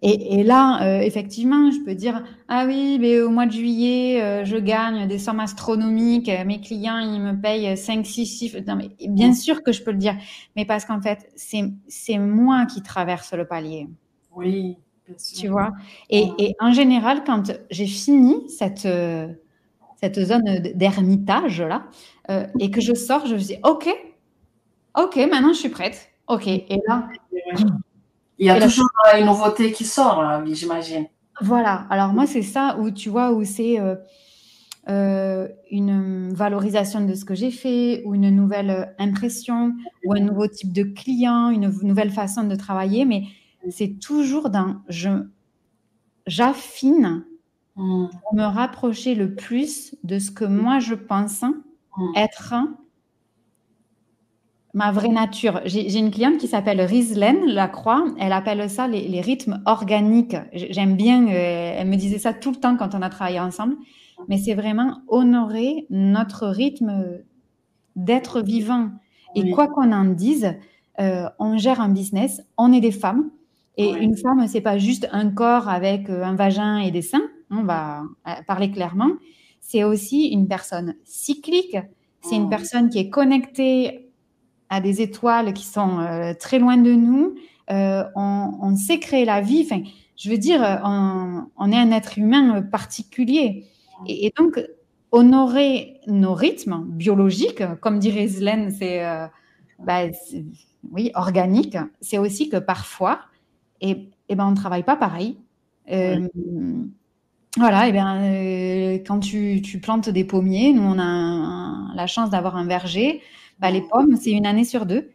Et là, effectivement, je peux dire, ah oui, mais au mois de juillet, je gagne des sommes astronomiques, mes clients, ils me payent 5, 6 chiffres. Non, mais bien sûr que je peux le dire, mais parce qu'en fait, c'est moi qui traverse le palier. Oui, bien sûr. Tu vois, et en général, quand j'ai fini cette zone d'ermitage là, et que je sors, je me dis, ok, maintenant je suis prête. Ok, et là, Il y a toujours une nouveauté qui sort, hein, j'imagine. Voilà. Alors moi, c'est ça où tu vois, où c'est une valorisation de ce que j'ai fait, ou une nouvelle impression, ou un nouveau type de client, une nouvelle façon de travailler. Mais c'est toujours j'affine pour me rapprocher le plus de ce que moi je pense être ma vraie nature. J'ai une cliente qui s'appelle Rislaine Lacroix. Elle appelle ça les rythmes organiques. J'aime bien, elle me disait ça tout le temps quand on a travaillé ensemble. Mais c'est vraiment honorer notre rythme d'être vivant. Et quoi qu'on en dise, on gère un business, on est des femmes. Et une femme, c'est pas juste un corps avec un vagin et des seins. On va parler clairement. C'est aussi une personne cyclique. C'est une personne qui est connectée à des étoiles qui sont très loin de nous. On sait créer la vie. Enfin, je veux dire, on est un être humain particulier. Et donc, honorer nos rythmes biologiques, comme dirait Zlen, oui, organique. C'est aussi que parfois, on ne travaille pas pareil. Voilà, quand tu plantes des pommiers, nous on a la chance d'avoir un verger. Les pommes, c'est une année sur 2.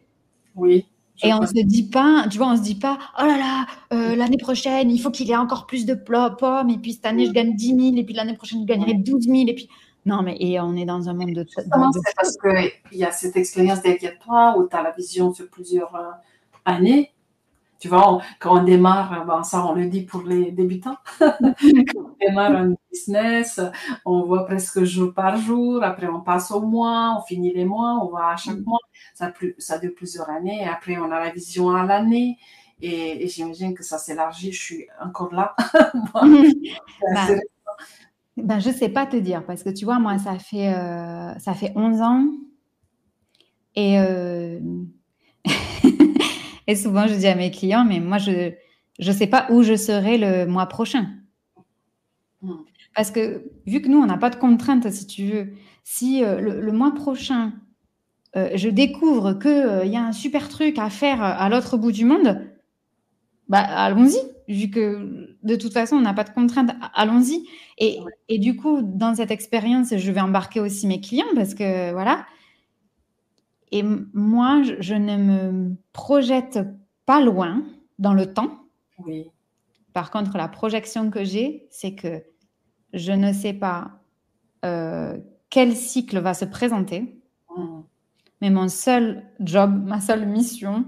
Oui. Et on se dit pas, tu vois, on se dit pas, oh là là, l'année prochaine, il faut qu'il ait encore plus de pommes, et puis cette année, je gagne 10 000, et puis l'année prochaine, je gagnerai 12 000, et puis... Non, mais on est dans un monde de... Justement, c'est parce qu'il y a cette expérience derrière toi, où tu as la vision sur plusieurs années. Tu vois, quand on démarre, ça on le dit pour les débutants, quand on démarre un business, on voit presque jour par jour, après on passe au mois, on finit les mois, on voit à chaque mois, ça dure plusieurs années, et après on a la vision à l'année, et j'imagine que ça s'élargit, je suis encore là. Je sais pas te dire, parce que tu vois, moi, ça fait 11 ans, et... Et souvent, je dis à mes clients, mais moi, je ne sais pas où je serai le mois prochain. Parce que vu que nous, on n'a pas de contraintes, si tu veux, si le mois prochain, je découvre qu'il y a un super truc à faire à l'autre bout du monde, allons-y. Vu que de toute façon, on n'a pas de contraintes, allons-y. Et du coup, dans cette expérience, je vais embarquer aussi mes clients parce que voilà. Et moi, je ne me projette pas loin dans le temps. Oui. Par contre, la projection que j'ai, c'est que je ne sais pas quel cycle va se présenter, mais mon seul job, ma seule mission,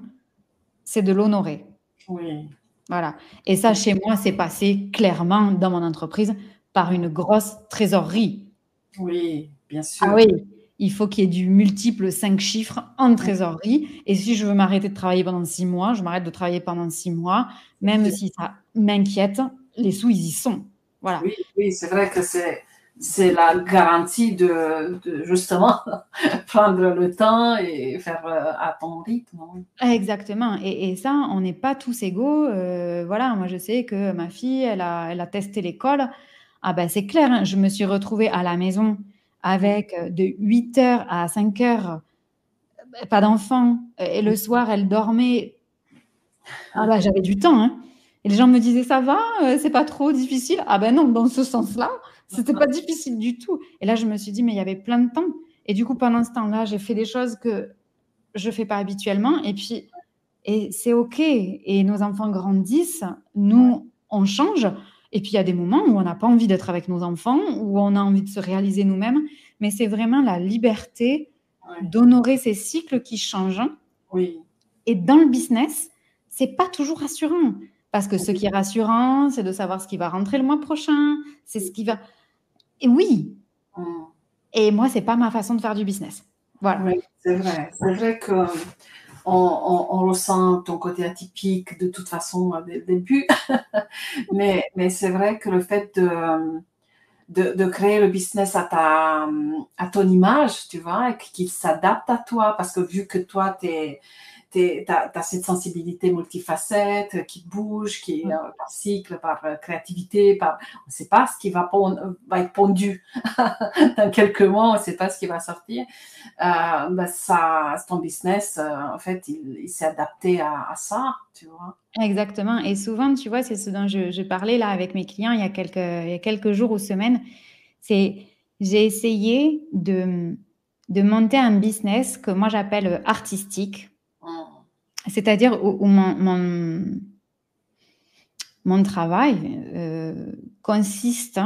c'est de l'honorer. Oui. Voilà. Et ça, chez moi, c'est passé clairement dans mon entreprise par une grosse trésorerie. Oui, bien sûr. Ah oui, il faut qu'il y ait du multiple 5 chiffres en trésorerie. Et si je veux m'arrêter de travailler pendant 6 mois, je m'arrête de travailler pendant 6 mois, même si ça m'inquiète, les sous, ils y sont. Voilà. Oui, c'est vrai que c'est la garantie de justement prendre le temps et faire à ton rythme. Exactement. Et ça, on n'est pas tous égaux. Voilà, moi, je sais que ma fille, elle a testé l'école. Ah ben, c'est clair, hein, je me suis retrouvée à la maison avec de 8h à 5h, pas d'enfant. Et le soir, elle dormait. Ah ben, j'avais du temps, hein. Et les gens me disaient, ça va, c'est pas trop difficile. Ah ben non, dans ce sens-là, c'était pas difficile du tout. Et là, je me suis dit, mais il y avait plein de temps. Et du coup, pendant ce temps-là, j'ai fait des choses que je fais pas habituellement. Et c'est OK. Et nos enfants grandissent. Nous, on change. Et puis, il y a des moments où on n'a pas envie d'être avec nos enfants, où on a envie de se réaliser nous-mêmes. Mais c'est vraiment la liberté d'honorer ces cycles qui changent. Oui. Et dans le business, c'est pas toujours rassurant. Parce que ce qui est rassurant, c'est de savoir ce qui va rentrer le mois prochain. C'est ce qui va... Et oui. Et moi, c'est pas ma façon de faire du business. Voilà. Oui, c'est vrai. C'est vrai que on ressent ton côté atypique de toute façon dès le début. mais c'est vrai que le fait de créer le business à ton image, tu vois, et qu'il s'adapte à toi, parce que vu que toi, tu es tu as cette sensibilité multifacette qui bouge, qui est par cycle, par créativité, on ne sait pas ce qui va être pondu dans quelques mois, on ne sait pas ce qui va sortir. Ton business, en fait, il s'est adapté à ça, tu vois. Exactement. Et souvent, tu vois, c'est ce dont je parlais là avec mes clients il y a quelques jours ou semaines. J'ai essayé de monter un business que moi j'appelle artistique. C'est-à-dire où mon travail consiste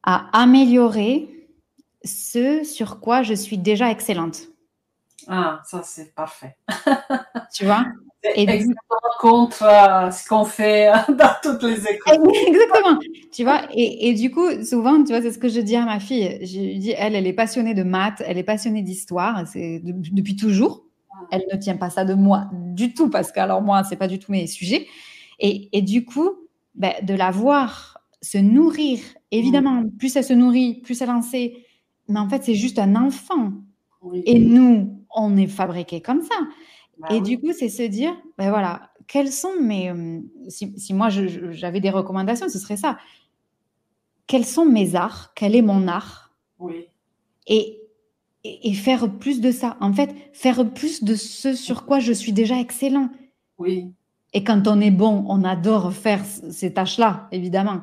à améliorer ce sur quoi je suis déjà excellente. Ah, ça c'est parfait. Tu vois? C'est exactement contre ce qu'on fait dans toutes les écoles. Exactement. Tu vois? Et du coup, souvent, tu vois, c'est ce que je dis à ma fille. Je lui dis, elle est passionnée de maths, elle est passionnée d'histoire, c'est depuis toujours. Elle ne tient pas ça de moi du tout, parce que alors moi, c'est pas du tout mes sujets. Et du coup, de la voir se nourrir, évidemment, plus elle se nourrit, plus elle en sait. Mais en fait, c'est juste un enfant. Oui. Et nous, on est fabriqués comme ça. Et oui. du coup, c'est se dire, voilà, quels sont mes... Si moi, j'avais des recommandations, ce serait ça. Quels sont mes arts? Quel est mon art? Oui. Et faire plus de ça. En fait, faire plus de ce sur quoi je suis déjà excellent. Oui. Et quand on est bon, on adore faire ces tâches-là, évidemment.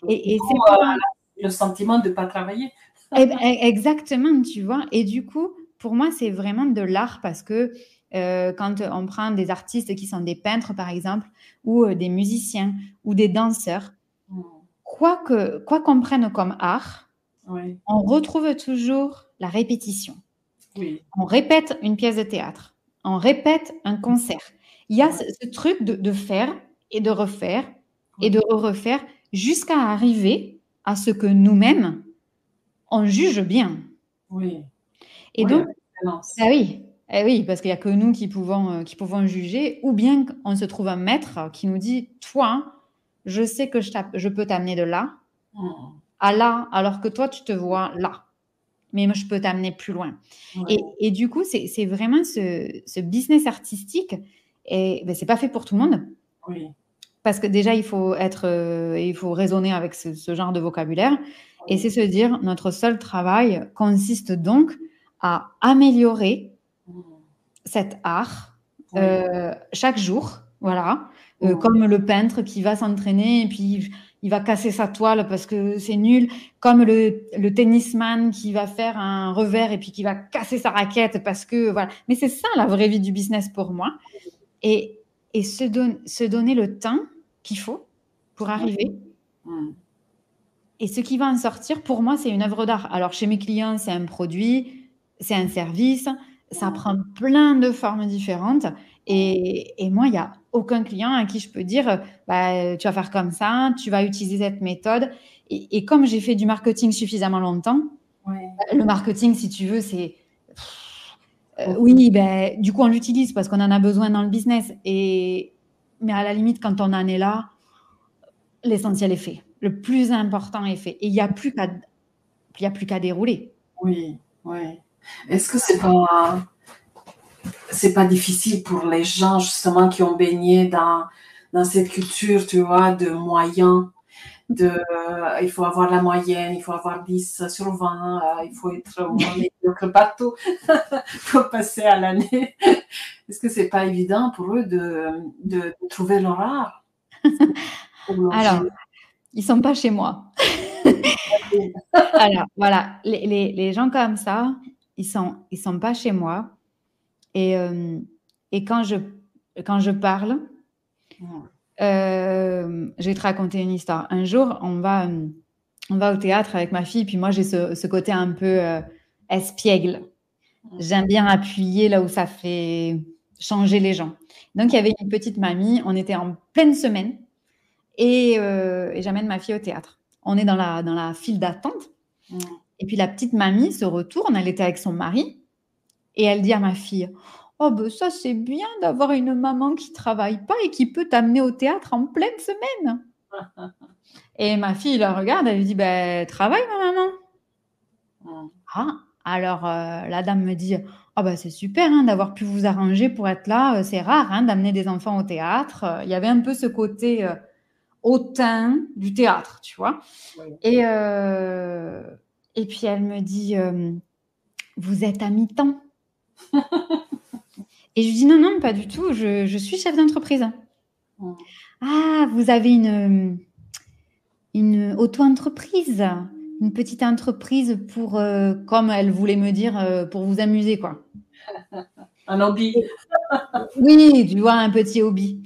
Et c'est le sentiment de ne pas travailler. Exactement, tu vois. Et du coup, pour moi, c'est vraiment de l'art parce que quand on prend des artistes qui sont des peintres, par exemple, ou des musiciens, ou des danseurs, quoi qu'on prenne comme art, oui. on retrouve toujours la répétition. Oui. On répète une pièce de théâtre, on répète un concert. Il y a ce truc de faire et de refaire et de refaire jusqu'à arriver à ce que nous-mêmes, on juge bien. Oui. Et donc, oui, parce qu'il n'y a que nous qui pouvons juger, ou bien on se trouve un maître qui nous dit, toi, je sais que je peux t'amener de là à là, alors que toi, tu te vois là. Mais moi, je peux t'amener plus loin. Oui. Et du coup, c'est vraiment ce business artistique, et c'est pas fait pour tout le monde. Oui. Parce que déjà, il faut raisonner avec ce genre de vocabulaire. Et c'est se dire, notre seul travail consiste donc à améliorer cet art chaque jour, voilà. Comme le peintre qui va s'entraîner et puis il va casser sa toile parce que c'est nul, comme le tennisman qui va faire un revers et puis qui va casser sa raquette parce que voilà. Mais c'est ça la vraie vie du business pour moi. Et se donner le temps qu'il faut pour arriver. Et ce qui va en sortir, pour moi, c'est une œuvre d'art. Alors, chez mes clients, c'est un produit, c'est un service, ça prend plein de formes différentes. Et moi, il n'y a aucun client à qui je peux dire, tu vas faire comme ça, tu vas utiliser cette méthode. Et comme j'ai fait du marketing suffisamment longtemps, le marketing, si tu veux, c'est... oui, du coup, on l'utilise parce qu'on en a besoin dans le business. Mais à la limite, quand on en est là, l'essentiel est fait. Le plus important est fait. Et il n'y a plus qu'à dérouler. Oui, oui. Est-ce que c'est pas difficile pour les gens justement qui ont baigné dans cette culture, tu vois, de moyens, il faut avoir la moyenne, il faut avoir 10 sur 20, il faut être au moins médiocre partout pour passer à l'année. Est-ce que c'est pas évident pour eux de trouver leur art? Alors, ils sont pas chez moi. Alors, voilà, les gens comme ça, ils sont pas chez moi. Et quand je parle, je vais te raconter une histoire. Un jour, on va au théâtre avec ma fille, puis moi, j'ai ce côté un peu espiègle. J'aime bien appuyer là où ça fait changer les gens. Donc, il y avait une petite mamie, on était en pleine semaine, et j'amène ma fille au théâtre. On est dans la file d'attente, et puis la petite mamie se retourne, elle était avec son mari, et elle dit à ma fille, oh ben ça c'est bien d'avoir une maman qui travaille pas et qui peut t'amener au théâtre en pleine semaine. Et ma fille la regarde, elle lui dit, travaille ma maman. Ah Alors, la dame me dit, ah bah c'est super hein, d'avoir pu vous arranger pour être là. C'est rare hein, d'amener des enfants au théâtre. Il y avait un peu ce côté hautain du théâtre, tu vois. Oui. Et puis elle me dit, vous êtes à mi-temps? Et je lui dis, non, non, pas du tout. Je suis chef d'entreprise. Mm. Ah, vous avez une auto-entreprise, une petite entreprise pour, comme elle voulait me dire, pour vous amuser, quoi. Un hobby. Oui, tu vois, un petit hobby.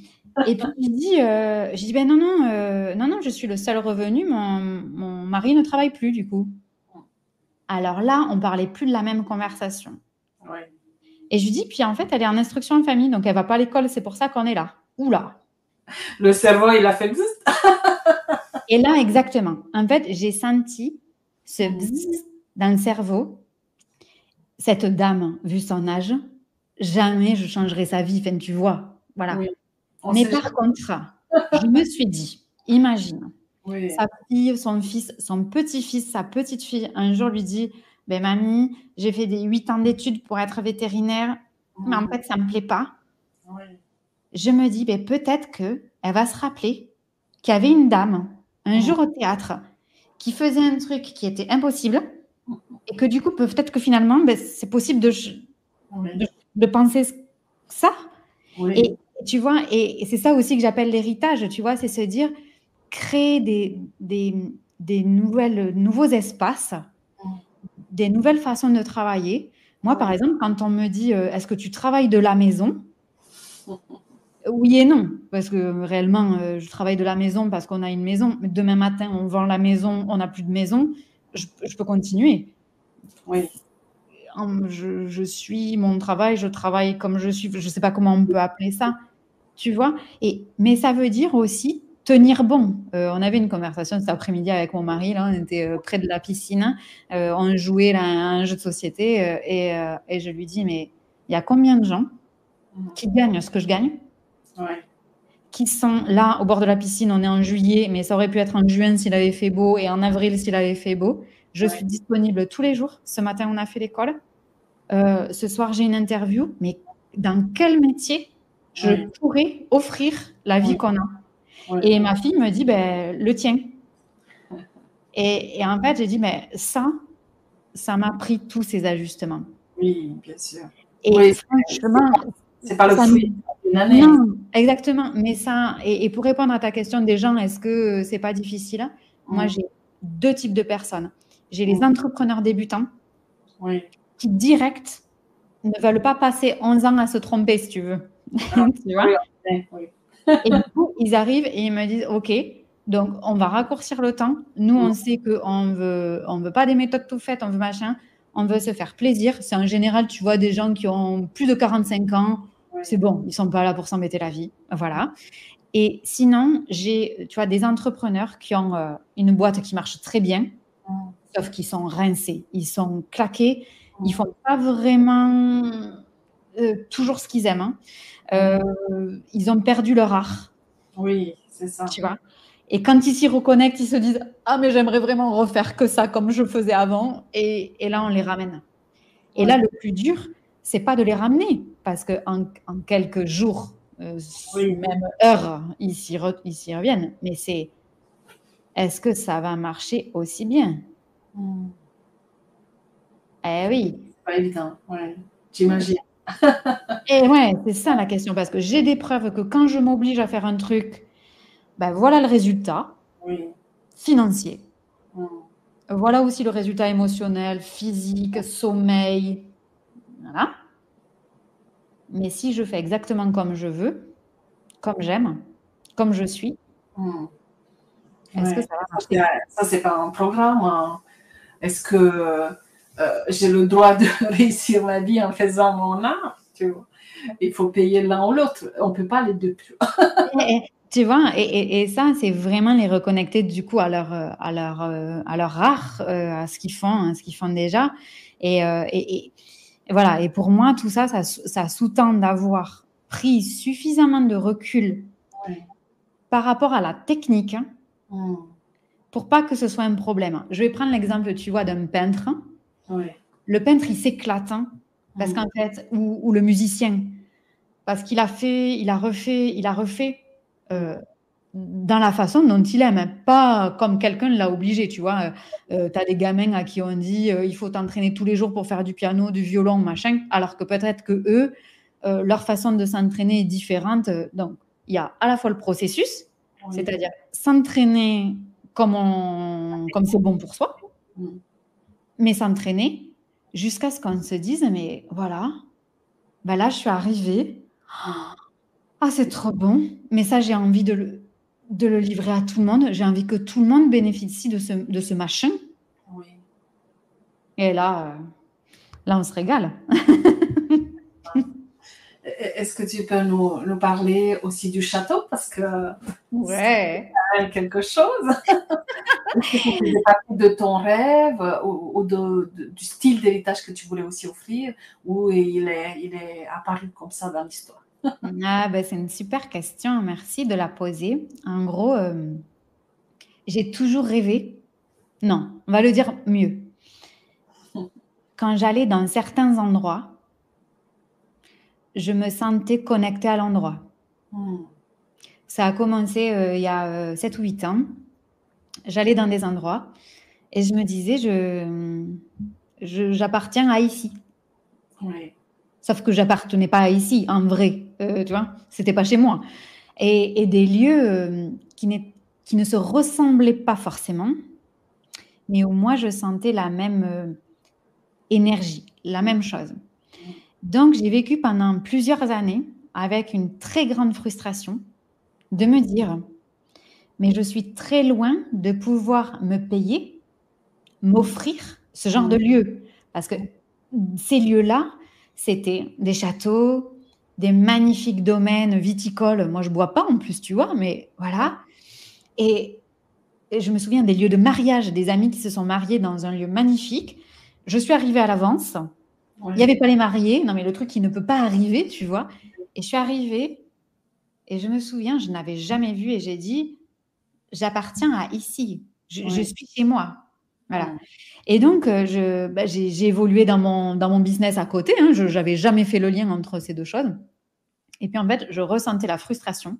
Et puis je dis ben non, non, non, non, je suis le seul revenu, mon mari ne travaille plus du coup. Alors là, on parlait plus de la même conversation. Oui. Et je lui dis, puis en fait, elle est en instruction en famille, donc elle va pas à l'école, c'est pour ça qu'on est là. Oula. Le cerveau, il a fait bzzzt. Et là, exactement. En fait, j'ai senti ce bzzz dans le cerveau. Cette dame, vu son âge, jamais je changerai sa vie. Enfin, tu vois, voilà. Oui. Mais par contre, je me suis dit, imagine, Oui. sa fille, son fils, son petit-fils, sa petite-fille, un jour lui dit, ben mamie, j'ai fait des 8 ans d'études pour être vétérinaire, mais en fait, ça me plaît pas. Oui. Je me dis, ben peut-être qu'elle va se rappeler qu'il y avait une dame, un jour au théâtre, qui faisait un truc qui était impossible, et que du coup, peut-être que finalement, ben, c'est possible de penser ça. Oui. Et tu vois, et c'est ça aussi que j'appelle l'héritage, tu vois, c'est se dire, créer des nouveaux espaces, des nouvelles façons de travailler. Moi, par exemple, quand on me dit, est-ce que tu travailles de la maison? Oui et non, parce que réellement, je travaille de la maison parce qu'on a une maison. Mais demain matin, on vend la maison, on n'a plus de maison. Je peux continuer. Oui. Je suis mon travail, je travaille comme je suis. Je ne sais pas comment on peut appeler ça, tu vois. Mais ça veut dire aussi tenir bon. On avait une conversation cet après-midi avec mon mari, là, on était près de la piscine, on jouait là, à un jeu de société et je lui dis, mais il y a combien de gens qui gagnent ce que je gagne? Ouais. Qui sont là au bord de la piscine, on est en juillet, mais ça aurait pu être en juin s'il avait fait beau et en avril s'il avait fait beau. Je suis disponible tous les jours. Ce matin, on a fait l'école. Ce soir, j'ai une interview. Mais dans quel métier je pourrais offrir la vie qu'on a? Et ma fille me dit, ben, le tien. Et en fait, j'ai dit, mais ça m'a pris tous ces ajustements. Oui, bien sûr. Et franchement, c'est pas le fruit d'une année. Non, exactement. Mais ça, et pour répondre à ta question des gens, est-ce que c'est pas difficile? Moi, j'ai deux types de personnes. J'ai les entrepreneurs débutants qui, direct, ne veulent pas passer 11 ans à se tromper, si tu veux. Tu vois? Et du coup, ils arrivent et ils me disent, OK, donc on va raccourcir le temps. Nous, on sait qu'on veut pas des méthodes tout faites, on veut machin, on veut se faire plaisir. C'est en général, tu vois, des gens qui ont plus de 45 ans. C'est bon, ils sont pas là pour s'embêter la vie. Voilà. Et sinon, j'ai, tu vois, des entrepreneurs qui ont une boîte qui marche très bien, sauf qu'ils sont rincés, ils sont claqués, ils font pas vraiment toujours ce qu'ils aiment. Ils ont perdu leur art. Oui, c'est ça. Tu vois? Et quand ils s'y reconnectent, ils se disent, ah, mais j'aimerais vraiment refaire que ça comme je faisais avant. Et là, on les ramène. Et là, le plus dur, c'est pas de les ramener, parce qu'en quelques jours, même heures, ils s'y reviennent. Mais c'est, est-ce que ça va marcher aussi bien? Eh oui. C'est pas évident, j'imagine. Et ouais, c'est ça la question, parce que j'ai des preuves que quand je m'oblige à faire un truc, ben voilà le résultat financier. Voilà aussi le résultat émotionnel, physique, sommeil. Voilà. Mais si je fais exactement comme je veux, comme j'aime, comme je suis, est-ce que ça va marcher? Ça, c'est pas un programme. Hein. Est-ce que j'ai le droit de réussir la vie en faisant mon art? Tu vois? Il faut payer l'un ou l'autre. On ne peut pas les deux. Tu vois, et ça, c'est vraiment les reconnecter du coup à leur art, à ce qu'ils font déjà. Et voilà. Et pour moi, tout ça, ça sous-tend d'avoir pris suffisamment de recul par rapport à la technique pour pas que ce soit un problème. Je vais prendre l'exemple, tu vois, d'un peintre le peintre, il s'éclate, hein, parce qu'en fait, ou le musicien, parce qu'il a fait, il a refait dans la façon dont il aime, pas comme quelqu'un l'a obligé, tu vois. Tu as des gamins à qui on dit il faut t'entraîner tous les jours pour faire du piano, du violon, machin, alors que peut-être que eux, leur façon de s'entraîner est différente. Donc, il y a à la fois le processus, c'est-à-dire s'entraîner comme c'est bon pour soi, mais s'entraîner jusqu'à ce qu'on se dise, mais voilà, ben là, je suis arrivée. Ah, c'est trop bon. Mais ça, j'ai envie de le livrer à tout le monde. J'ai envie que tout le monde bénéficie de ce machin. Oui. Et là, on se régale. Est-ce que tu peux nous parler aussi du château? Parce que Ouais. c'est quelque chose. Est-ce que ça faisait partie de ton rêve ou du style d'héritage que tu voulais aussi offrir, ou il est apparu comme ça dans l'histoire? Ah, ben, c'est une super question. Merci de la poser. En gros, j'ai toujours rêvé. Non, on va le dire mieux. Quand j'allais dans certains endroits, je me sentais connectée à l'endroit. Ça a commencé il y a 7 ou 8 ans. J'allais dans des endroits et je me disais, j'appartiens à ici. Oui. Sauf que j'appartenais pas à ici, en vrai. Tu vois, c'était pas chez moi. Et des lieux qui ne se ressemblaient pas forcément, mais où moi, je sentais la même énergie, la même chose. Donc, j'ai vécu pendant plusieurs années avec une très grande frustration de me dire, mais je suis très loin de pouvoir me payer, m'offrir ce genre de lieu. Parce que ces lieux-là, c'était des châteaux, des magnifiques domaines viticoles. Moi, je bois pas en plus, tu vois, mais voilà. Et je me souviens des lieux de mariage, des amis qui se sont mariés dans un lieu magnifique. Je suis arrivée à l'avance. Il n'y avait pas les mariés. Non, mais le truc qui ne peut pas arriver, tu vois. Et je suis arrivée et je me souviens, je n'avais jamais vu et j'ai dit, j'appartiens à ici. Je suis chez moi. Voilà. Et donc, j'ai évolué dans mon business à côté. Hein. Je n'avais jamais fait le lien entre ces deux choses. Et puis, en fait, je ressentais la frustration.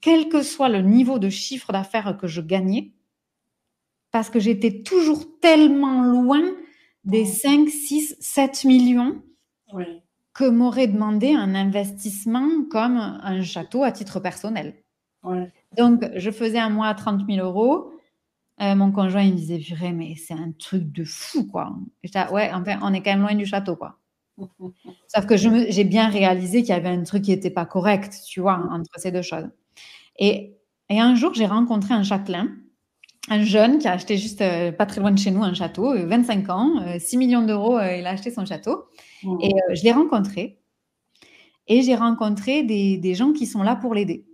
Quel que soit le niveau de chiffre d'affaires que je gagnais, parce que j'étais toujours tellement loin des 5, 6, 7 millions que m'aurait demandé un investissement comme un château à titre personnel. Donc, je faisais un mois à 30 000 euros. Mon conjoint, il me disait, purée, mais c'est un truc de fou, quoi. Et j'étais, ouais, enfin, on est quand même loin du château, quoi. Sauf que j'ai bien réalisé qu'il y avait un truc qui n'était pas correct, tu vois, entre ces deux choses. Et un jour, j'ai rencontré un châtelain, un jeune qui a acheté juste pas très loin de chez nous un château, 25 ans, 6 millions d'euros, il a acheté son château. Et je l'ai rencontré. Et j'ai rencontré des gens qui sont là pour l'aider.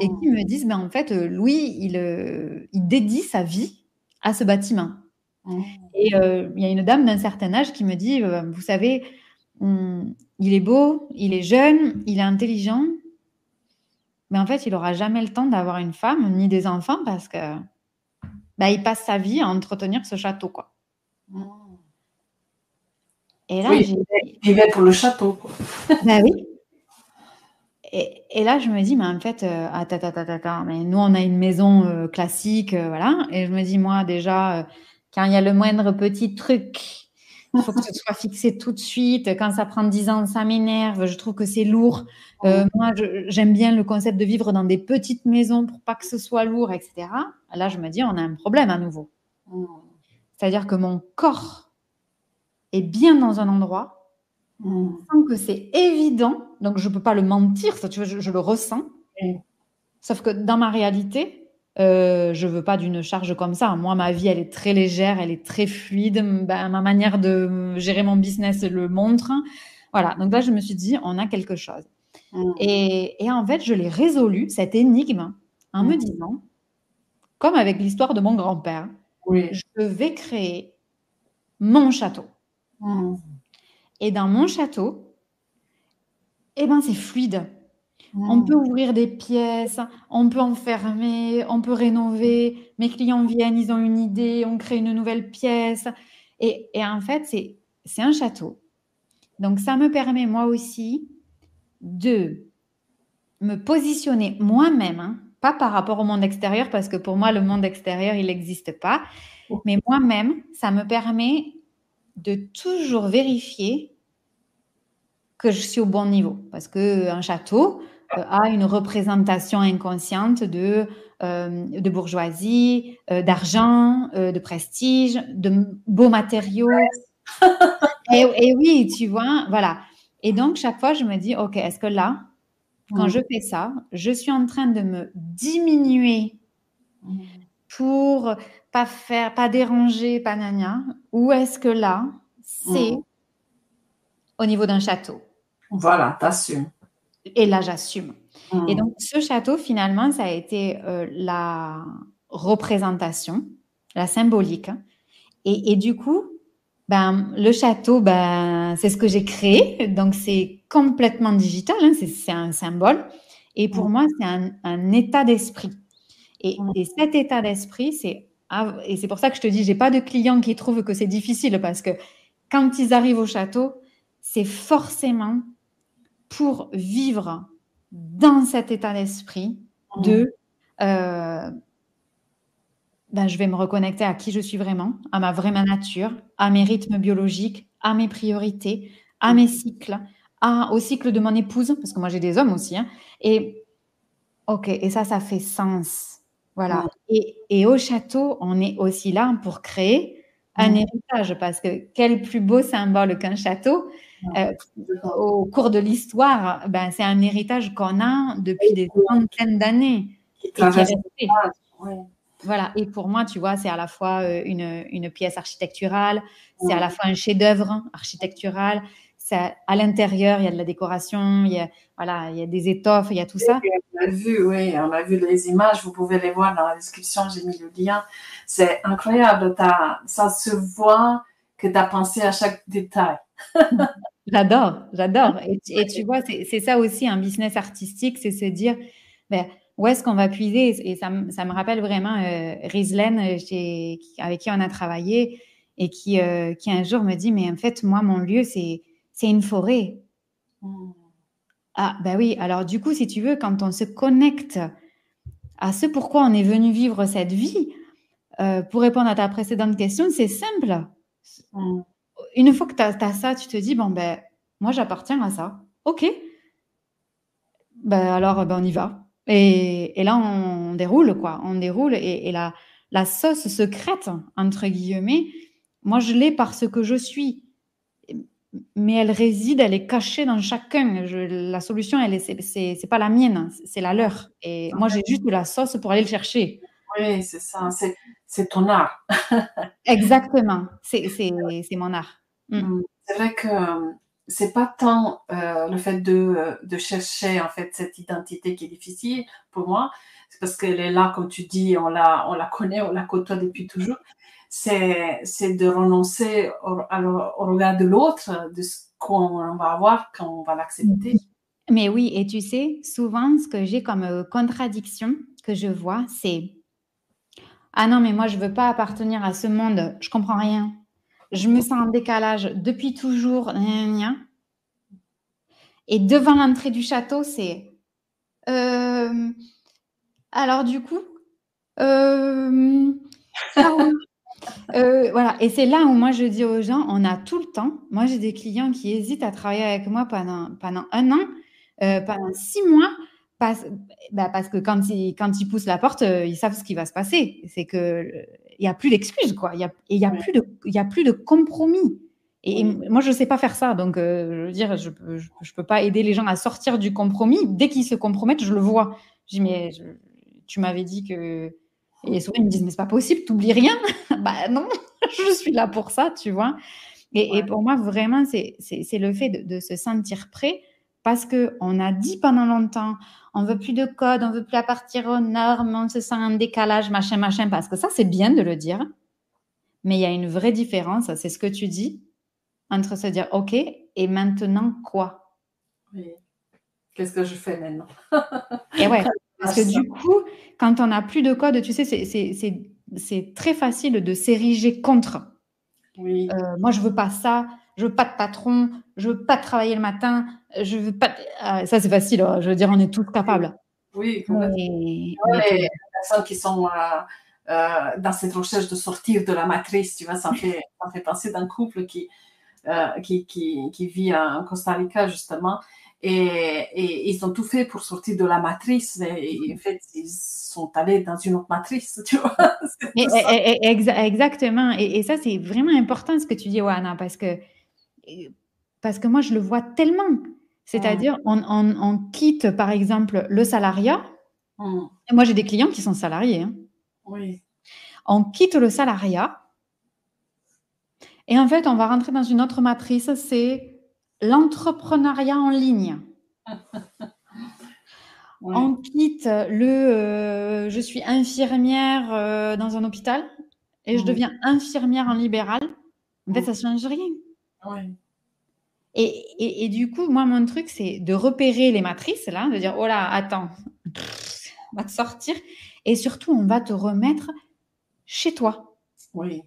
Et qui me disent, en fait, Louis, il dédie sa vie à ce bâtiment. Et il y a une dame d'un certain âge qui me dit, vous savez, il est beau, il est jeune, il est intelligent, mais en fait, il n'aura jamais le temps d'avoir une femme ni des enfants parce que il passe sa vie à entretenir ce château, quoi. Et là, il vivait pour le château, quoi. Oui. Et là, je me dis, mais en fait, attends, mais nous, on a une maison classique, voilà. Et je me dis, moi, déjà, quand il y a le moindre petit truc, il faut que ce soit fixé tout de suite. Quand ça prend 10 ans, ça m'énerve. Je trouve que c'est lourd. Moi, j'aime bien le concept de vivre dans des petites maisons pour pas que ce soit lourd, etc. Là, je me dis, on a un problème à nouveau. C'est-à-dire que mon corps est bien dans un endroit, sans que c'est évident, donc je ne peux pas le mentir, ça, tu vois, je le ressens. Sauf que dans ma réalité, je ne veux pas d'une charge comme ça. Moi, ma vie, elle est très légère, elle est très fluide. Ma manière de gérer mon business le montre. Voilà, donc là, je me suis dit, on a quelque chose. Et en fait, je l'ai résolu, cette énigme, en me disant, comme avec l'histoire de mon grand-père, je vais créer mon château. Et dans mon château, c'est fluide. On peut ouvrir des pièces, on peut enfermer, on peut rénover. Mes clients viennent, ils ont une idée, on crée une nouvelle pièce. Et en fait, c'est un château. Donc, ça me permet moi aussi de me positionner moi-même, hein, pas par rapport au monde extérieur, parce que pour moi, le monde extérieur, il n'existe pas. Mais moi-même, ça me permet de toujours vérifier que je suis au bon niveau. Parce qu'un château a une représentation inconsciente de bourgeoisie, d'argent, de prestige, de beaux matériaux. Et oui, tu vois, voilà. Et donc, chaque fois, je me dis, OK, est-ce que là, quand je fais ça, je suis en train de me diminuer pour pas déranger, pas gna, ou est-ce que là, c'est au niveau d'un château? Voilà, t'assumes. Et là, j'assume. Et donc, ce château, finalement, ça a été la représentation, la symbolique. Et du coup, ben, le château, ben, c'est ce que j'ai créé. Donc, c'est complètement digital, hein, c'est un symbole. Et pour moi, c'est un état d'esprit. Et cet état d'esprit, et c'est pour ça que je te dis, j'ai pas de clients qui trouvent que c'est difficile parce que quand ils arrivent au château, c'est forcément pour vivre dans cet état d'esprit de je vais me reconnecter à qui je suis vraiment, à ma vraie nature, à mes rythmes biologiques, à mes priorités, à mes cycles, au cycle de mon épouse, parce que moi j'ai des hommes aussi, hein, et ok, et ça fait sens. Voilà. Et au château, on est aussi là pour créer un héritage, parce que quel plus beau symbole qu'un château au cours de l'histoire, ben, c'est un héritage qu'on a depuis des centaines d'années et qui est resté. Voilà. Et pour moi, tu vois, c'est à la fois une pièce architecturale, c'est à la fois un chef-d'œuvre architectural. À l'intérieur, il y a de la décoration, il y a des étoffes, il y a tout ça. On a vu les images, vous pouvez les voir dans la description, j'ai mis le lien. C'est incroyable, ça se voit que tu as pensé à chaque détail. J'adore. Et tu vois, c'est ça aussi un business artistique, c'est se dire, ben, où est-ce qu'on va puiser? Et ça me rappelle vraiment Rizlen, avec qui on a travaillé et qui un jour me dit, mais en fait, moi, mon lieu, c'est une forêt. Ah, ben oui. Alors, du coup, si tu veux, quand on se connecte à ce pourquoi on est venu vivre cette vie, pour répondre à ta précédente question, c'est simple. Une fois que tu as ça, tu te dis, bon, ben, moi, j'appartiens à ça. OK. Ben, alors, ben, on y va. Et là, on déroule, quoi. On déroule. Et la sauce secrète, entre guillemets, moi, je l'ai parce que je suis. Mais elle réside, elle est cachée dans chacun. La solution, c'est pas la mienne, c'est la leur. Et moi, j'ai juste de la sauce pour aller le chercher. Oui, c'est ça. C'est ton art. Exactement. C'est mon art. C'est vrai que c'est pas tant le fait de chercher en fait cette identité qui est difficile pour moi. C'est parce qu'elle est là, comme tu dis, on la connaît, on la côtoie depuis toujours. C'est de renoncer au regard de l'autre, de ce qu'on va avoir quand on va l'accepter. Mais oui, et tu sais, souvent, ce que j'ai comme contradiction que je vois, c'est « Ah non, mais moi, je veux pas appartenir à ce monde, je comprends rien. Je me sens en décalage depuis toujours. » Et devant l'entrée du château, c'est alors du coup, voilà. Et c'est là où moi je dis aux gens, on a tout le temps. Moi, j'ai des clients qui hésitent à travailler avec moi pendant un an, pendant 6 mois, parce que quand ils poussent la porte, ils savent ce qui va se passer. C'est que il y a plus d'excuses, quoi. Il y a plus de compromis. Et moi, je sais pas faire ça. Donc, je veux dire, je peux pas aider les gens à sortir du compromis. Dès qu'ils se compromettent, je le vois. Je dis, mais tu m'avais dit que. Et souvent, ils me disent, mais c'est pas possible, t'oublies rien. Bah non, je suis là pour ça, tu vois. Et pour moi, vraiment, c'est le fait de se sentir prêt parce qu'on a dit pendant longtemps, on veut plus de code, on veut plus appartenir aux normes, on se sent en décalage, machin, parce que ça, c'est bien de le dire. Mais il y a une vraie différence, c'est ce que tu dis, entre se dire, OK, et maintenant quoi? Oui. Qu'est-ce que je fais maintenant? Et ouais, parce que du coup, quand on n'a plus de code, tu sais, c'est très facile de s'ériger contre. Oui. Moi, je veux pas ça. je veux pas de patron, je veux pas travailler le matin, je veux pas. Ça, c'est facile, hein. Je veux dire, on est tous capables. Oui, complètement. Mais tu Les personnes qui sont dans cette recherche de sortir de la matrice, tu vois, ça fait penser d'un couple qui vit en Costa Rica, justement. Et ils ont tout fait pour sortir de la matrice. Et en fait, ils sont allés dans une autre matrice, tu vois. C'est tout ça. Exactement. Et ça, c'est vraiment important ce que tu dis, Oana, parce que moi, je le vois tellement. C'est-à-dire, on quitte, par exemple, le salariat. Et moi, j'ai des clients qui sont salariés, hein. Oui. On quitte le salariat et en fait, on va rentrer dans une autre matrice, c'est l'entrepreneuriat en ligne. Oui. On quitte je suis infirmière dans un hôpital et je deviens infirmière en libéral. En fait, ça ne change rien. Oui. Et du coup, moi, mon truc, c'est de repérer les matrices, là, de dire, oh là, attends, on va te sortir. Et surtout, on va te remettre chez toi. Oui.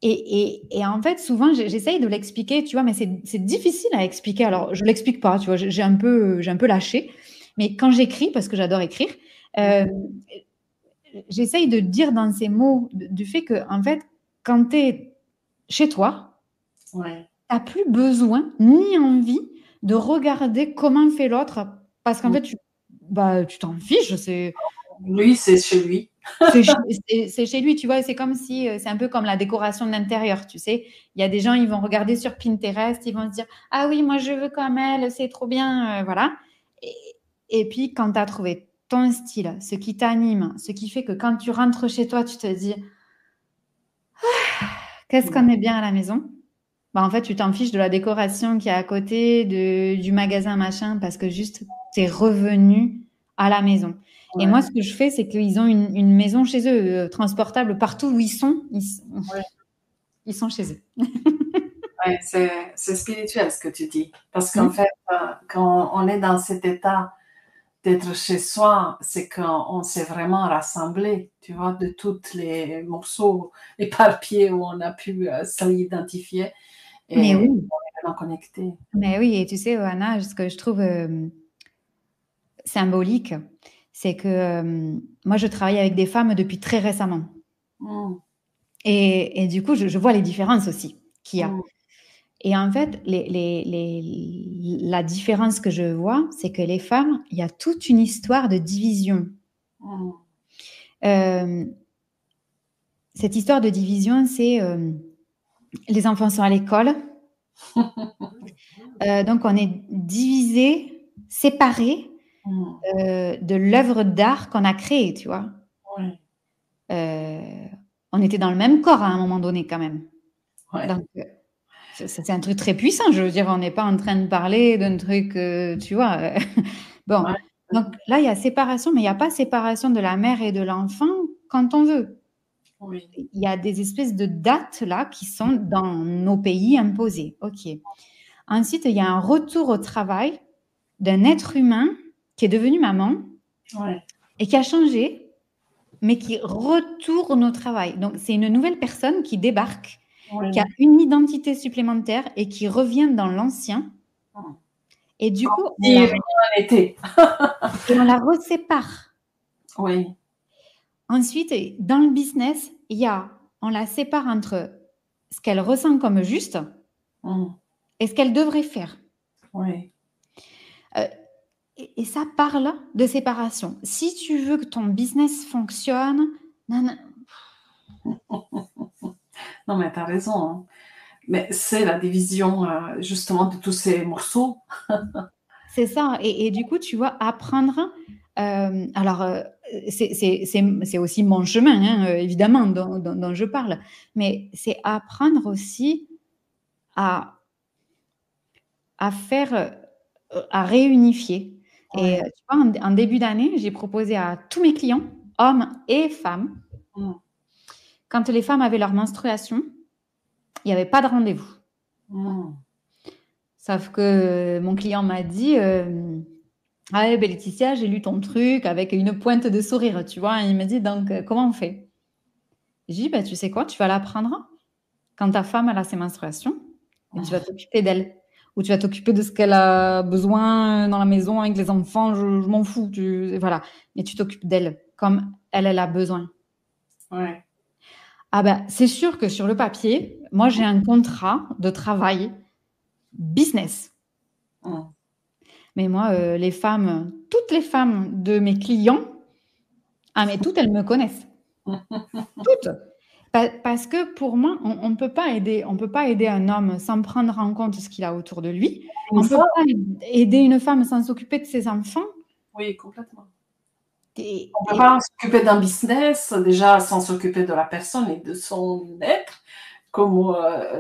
Et en fait, souvent, j'essaye de l'expliquer, tu vois, mais c'est difficile à expliquer. Alors, je l'explique pas, tu vois, j'ai un peu lâché. Mais quand j'écris, parce que j'adore écrire, j'essaye de dire dans ces mots du fait que, en fait, quand tu es chez toi, Ouais. tu n'as plus besoin ni envie de regarder comment fait l'autre, parce qu'en fait, tu t'en fiches. Lui, c'est chez lui. C'est chez lui, tu vois. C'est comme si, c'est un peu comme la décoration d'intérieur, tu sais. Il y a des gens, ils vont regarder sur Pinterest, ils vont se dire, ah oui, moi je veux comme elle, c'est trop bien, voilà. Et puis, quand tu as trouvé ton style, ce qui t'anime, ce qui fait que quand tu rentres chez toi, tu te dis, qu'est-ce qu'on est bien à la maison? Bah, en fait, tu t'en fiches de la décoration qui est à côté, du magasin machin, parce que juste, tu es revenu à la maison. Et moi, ce que je fais, c'est qu'ils ont une maison chez eux, transportable partout où ils sont. Ils sont chez eux. Ouais, c'est spirituel ce que tu dis. Parce qu'en fait, quand on est dans cet état d'être chez soi, c'est qu'on s'est vraiment rassemblé, tu vois, de tous les morceaux éparpillés où on a pu s'identifier Mais et oui. on est vraiment connecté. Mais oui, et tu sais, Anna, ce que je trouve symbolique, c'est que moi, je travaille avec des femmes depuis très récemment. Et du coup, je vois les différences aussi qu'il y a. Et en fait, la différence que je vois, c'est que les femmes, il y a toute une histoire de division. Cette histoire de division, c'est les enfants sont à l'école. Donc, on est divisé, séparé de l'œuvre d'art qu'on a créée, tu vois. On était dans le même corps à un moment donné, quand même. Ouais. Donc, c'est un truc très puissant. Je veux dire, on n'est pas en train de parler d'un truc, tu vois. Bon, donc là, il y a séparation, mais il n'y a pas séparation de la mère et de l'enfant quand on veut. Oui. Il y a des espèces de dates là qui sont dans nos pays imposées. OK. Ensuite, il y a un retour au travail d'un être humain qui est devenu maman et qui a changé, mais qui retourne au travail. Donc, c'est une nouvelle personne qui débarque, qui a une identité supplémentaire et qui revient dans l'ancien. Et du coup, on la resépare. Oui. Ensuite, dans le business, on la sépare entre ce qu'elle ressent comme juste et ce qu'elle devrait faire. Oui. Et ça parle de séparation. Si tu veux que ton business fonctionne, non, mais tu as raison. Hein. Mais c'est la division justement de tous ces morceaux. C'est ça. Et du coup, tu vois, apprendre. C'est aussi mon chemin, hein, évidemment, dont je parle. Mais c'est apprendre aussi à faire, à réunifier. Et tu vois, en début d'année, j'ai proposé à tous mes clients, hommes et femmes, quand les femmes avaient leur menstruation, il n'y avait pas de rendez-vous. Sauf que mon client m'a dit, ah ben Laetitia, j'ai lu ton truc avec une pointe de sourire, tu vois. Il me dit, donc, comment on fait? J'ai dit, ben, tu sais quoi, tu vas l'apprendre quand ta femme a ses menstruations. Et tu vas t'occuper d'elle. Ou tu vas t'occuper de ce qu'elle a besoin dans la maison avec les enfants, je m'en fous. Voilà. Mais tu t'occupes d'elle comme elle a besoin. Ouais. Ah ben, c'est sûr que sur le papier, moi, j'ai un contrat de travail business. Mais moi, toutes les femmes de mes clients, mais toutes, elles me connaissent. Toutes. Parce que pour moi, on ne peut pas aider un homme sans prendre en compte ce qu'il a autour de lui. On ne peut pas aider une femme sans s'occuper de ses enfants. Oui, complètement. On ne peut pas s'occuper d'un business, déjà sans s'occuper de la personne et de son être, comme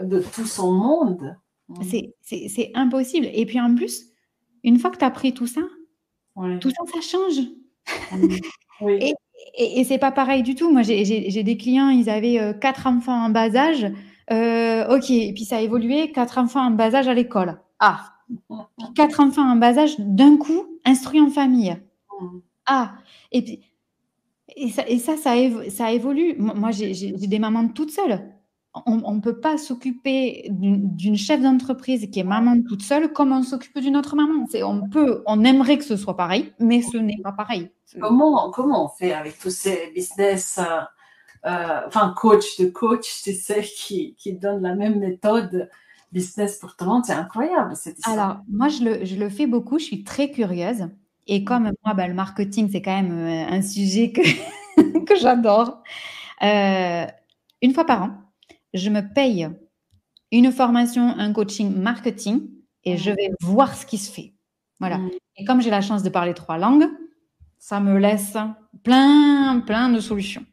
de tout son monde. C'est impossible. Et puis en plus, une fois que tu as pris tout ça, ça change. Oui. Et c'est pas pareil du tout. Moi, j'ai des clients, ils avaient 4 enfants en bas âge. Ok, et puis ça a évolué, 4 enfants en bas âge à l'école. Puis 4 enfants en bas âge, d'un coup, instruits en famille. Et puis ça évolue. Moi, j'ai des mamans toutes seules. On ne peut pas s'occuper d'une chef d'entreprise qui est maman toute seule comme on s'occupe d'une autre maman. On aimerait que ce soit pareil, mais ce n'est pas pareil. Comment on fait avec tous ces business, coach, tu sais, qui donnent la même méthode business pour tout le monde? C'est incroyable cette histoire. Alors, moi, je le fais beaucoup. Je suis très curieuse. Et comme moi, le marketing, c'est quand même un sujet que j'adore. Une fois par an, je me paye une formation, un coaching marketing et je vais voir ce qui se fait. Voilà. Et comme j'ai la chance de parler 3 langues, ça me laisse plein de solutions.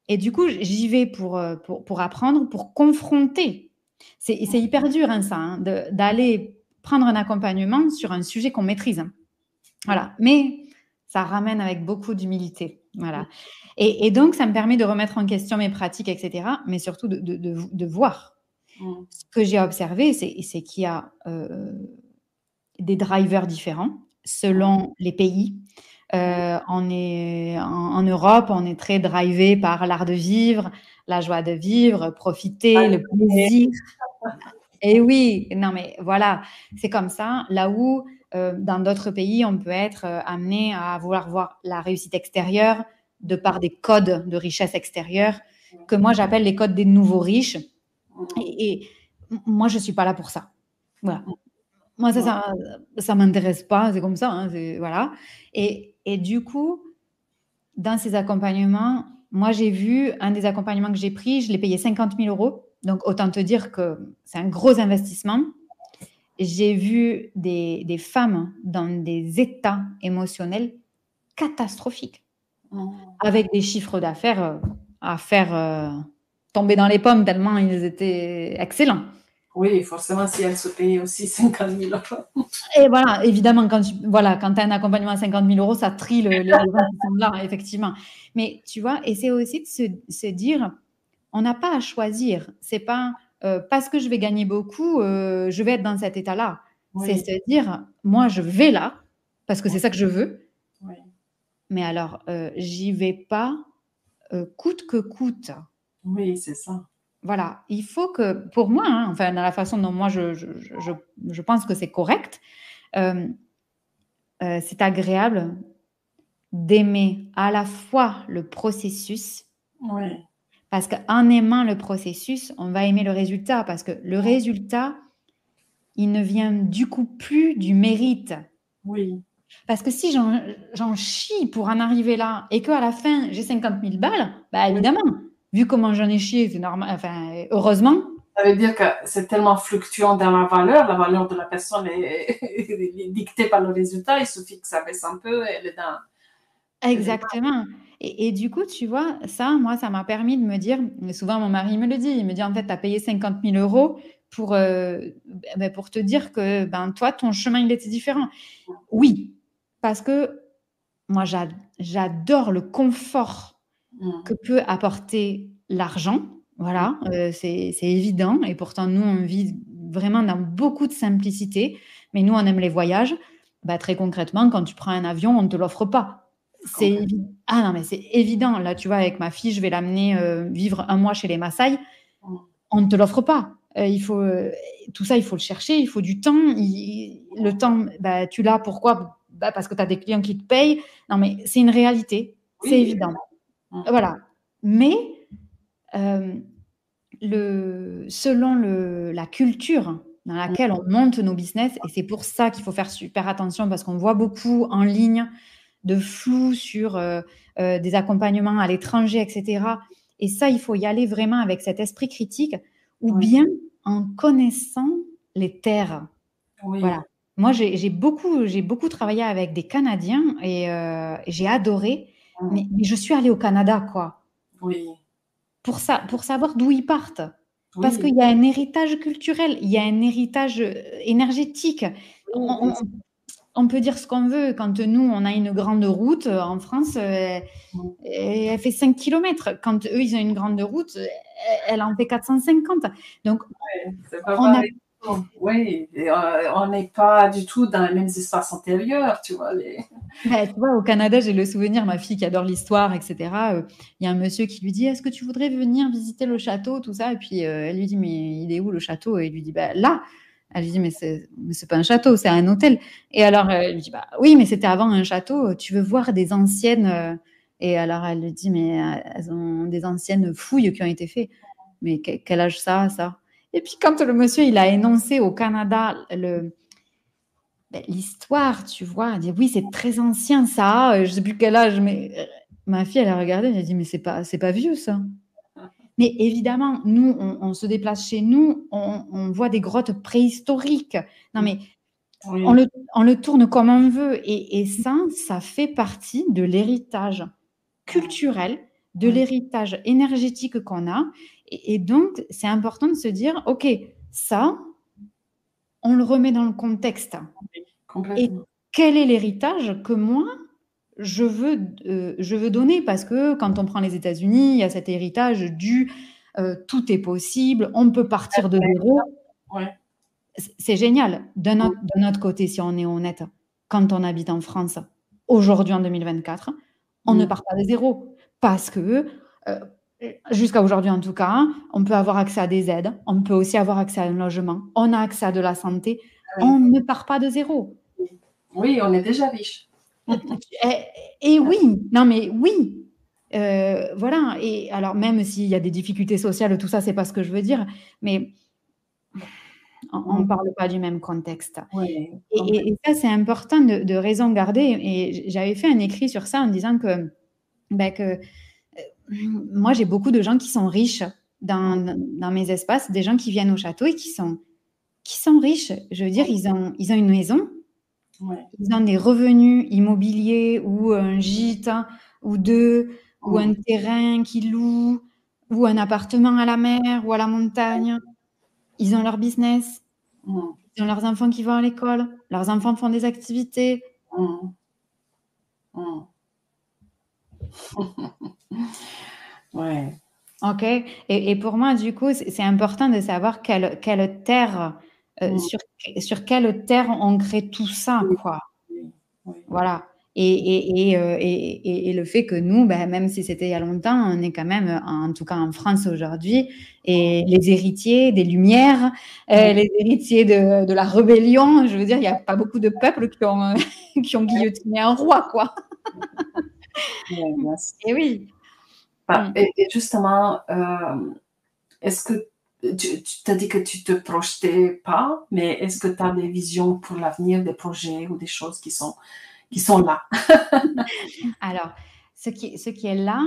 Et du coup, j'y vais pour apprendre, pour confronter. C'est hyper dur, ça, d'aller prendre un accompagnement sur un sujet qu'on maîtrise. Voilà. Mais ça ramène avec beaucoup d'humilité. Voilà. Et donc, ça me permet de remettre en question mes pratiques, etc. Mais surtout de voir. Ce que j'ai observé, c'est qu'il y a des drivers différents selon les pays. En Europe, on est très drivé par l'art de vivre, la joie de vivre, profiter, le plaisir. Et oui, non mais voilà, c'est comme ça. Là où dans d'autres pays, on peut être amené à vouloir voir la réussite extérieure de par des codes de richesse extérieure que moi j'appelle les codes des nouveaux riches. Et moi, je suis pas là pour ça. Voilà. Moi, ça m'intéresse pas. C'est comme ça. Voilà. Et du coup, dans ces accompagnements, moi, j'ai vu un des accompagnements que j'ai pris, je l'ai payé 50 000 €. Donc, autant te dire que c'est un gros investissement. J'ai vu des femmes dans des états émotionnels catastrophiques, avec des chiffres d'affaires à faire tomber dans les pommes tellement ils étaient excellents. Oui, forcément, si elle se payait aussi 50 000 €. Et voilà, évidemment, quand tu as un accompagnement à 50 000 €, ça trie les gens qui sont là, effectivement. Mais tu vois, et c'est aussi de se dire, on n'a pas à choisir. C'est pas parce que je vais gagner beaucoup, je vais être dans cet état-là. C'est se dire, moi, je vais là parce que c'est ça que je veux. Mais alors, j'y vais pas coûte que coûte. Oui, c'est ça. Voilà, il faut que, pour moi, dans la façon dont moi je pense que c'est correct, c'est agréable d'aimer à la fois le processus, parce qu'en aimant le processus, on va aimer le résultat, parce que le résultat, il ne vient du coup plus du mérite. Oui. Parce que si j'en chie pour en arriver là et qu'à la fin, j'ai 50 000 balles, évidemment, vu comment j'en ai chié, c'est normal, heureusement. Ça veut dire que c'est tellement fluctuant dans la valeur de la personne est dictée par le résultat, il suffit que ça baisse un peu, elle est dans... Exactement. Et du coup, tu vois, ça, moi, ça m'a permis de me dire, souvent mon mari me le dit, il me dit, en fait, tu as payé 50 000 € pour te dire que toi, ton chemin, il était différent. Oui, parce que moi, j'adore le confort que peut apporter l'argent. Voilà, c'est évident. Et pourtant, nous, on vit vraiment dans beaucoup de simplicité. Mais nous, on aime les voyages. Très concrètement, quand tu prends un avion, on ne te l'offre pas. Non, mais c'est évident. Là, tu vois, avec ma fille, je vais l'amener vivre un mois chez les Maasai. On ne te l'offre pas. tout ça, il faut le chercher, il faut du temps. Le temps, bah, tu l'as, pourquoi? Bah, parce que tu as des clients qui te payent. Non, mais c'est une réalité, c'est Oui, évident. évidemment. Voilà. Mais selon la culture dans laquelle on monte nos business, et c'est pour ça qu'il faut faire super attention parce qu'on voit beaucoup en ligne de flou sur des accompagnements à l'étranger, etc. Et ça, il faut y aller vraiment avec cet esprit critique ou bien en connaissant les terres. Oui. Voilà. Moi, j'ai beaucoup travaillé avec des Canadiens et j'ai adoré, mais je suis allée au Canada, quoi. Oui. Pour savoir d'où ils partent. Parce Oui. qu'il y a un héritage culturel, il y a un héritage énergétique. Oui. On peut dire ce qu'on veut. Quand nous, on a une grande route en France, elle fait 5 km. Quand eux, ils ont une grande route, elle en fait 450. Donc, C'est pas on a... pareil. Oui, et, on n'est pas du tout dans les mêmes espaces antérieurs, tu vois. Ben, tu vois, au Canada, j'ai le souvenir, ma fille qui adore l'histoire, etc. Il y a un monsieur qui lui dit, est-ce que tu voudrais venir visiter le château, tout ça? Et puis elle lui dit, mais il est où le château? Et il lui dit, bah, là. Elle lui dit, mais c'est pas un château, c'est un hôtel. Et alors, elle lui dit, bah oui, mais c'était avant un château. Tu veux voir des anciennes. Et alors, elle lui dit, mais elles ont des anciennes fouilles qui ont été faites. Mais quel âge ça, ça? Et puis, quand le monsieur, il a énoncé au Canada l'histoire, tu vois, elle dit, oui, c'est très ancien, ça. Je sais plus quel âge, mais ma fille, elle a regardé, elle a dit, mais c'est pas vieux, ça. Mais évidemment, nous, on se déplace chez nous, on voit des grottes préhistoriques. Non, mais Oui. on le tourne comme on veut. Et ça fait partie de l'héritage culturel, de l'héritage énergétique qu'on a. Et donc, c'est important de se dire, OK, ça, on le remet dans le contexte. Et Complètement. quel est l'héritage que moi, je veux donner? Parce que quand on prend les États-Unis, il y a cet héritage du tout est possible, on peut partir de zéro. Ouais. C'est génial. D'un autre côté, si on est honnête, quand on habite en France, aujourd'hui en 2024, on ne part pas de zéro. Parce que, jusqu'à aujourd'hui en tout cas, on peut avoir accès à des aides, on peut aussi avoir accès à un logement, on a accès à de la santé, Oui. on ne part pas de zéro. Oui, on est déjà riche. Et oui, non mais oui, voilà. Et alors même s'il y a des difficultés sociales, tout ça, c'est pas ce que je veux dire, mais on ne parle pas du même contexte. Oui. Et ça, c'est important de raison garder. Et j'avais fait un écrit sur ça en disant que moi, j'ai beaucoup de gens qui sont riches dans mes espaces, des gens qui viennent au château et qui sont riches. Je veux dire, ils ont une maison. Ouais. Ils ont des revenus immobiliers ou un gîte ou deux ou un terrain qu'ils louent ou un appartement à la mer ou à la montagne. Ils ont leur business. Ils ont leurs enfants qui vont à l'école. Leurs enfants font des activités. Ouais. OK. Et pour moi, du coup, c'est important de savoir quelle terre, sur quelle terre on crée tout ça, quoi. Voilà. Et le fait que nous, même si c'était il y a longtemps, on est quand même, en tout cas en France aujourd'hui, et les héritiers des Lumières, les héritiers de la rébellion. Je veux dire, il n'y a pas beaucoup de peuples qui ont guillotiné un roi, quoi. Et oui. Et justement, est-ce que tu t'as dit que tu te projetais pas, mais est-ce que tu as des visions pour l'avenir, des projets ou des choses qui sont là? Alors, ce qui est là,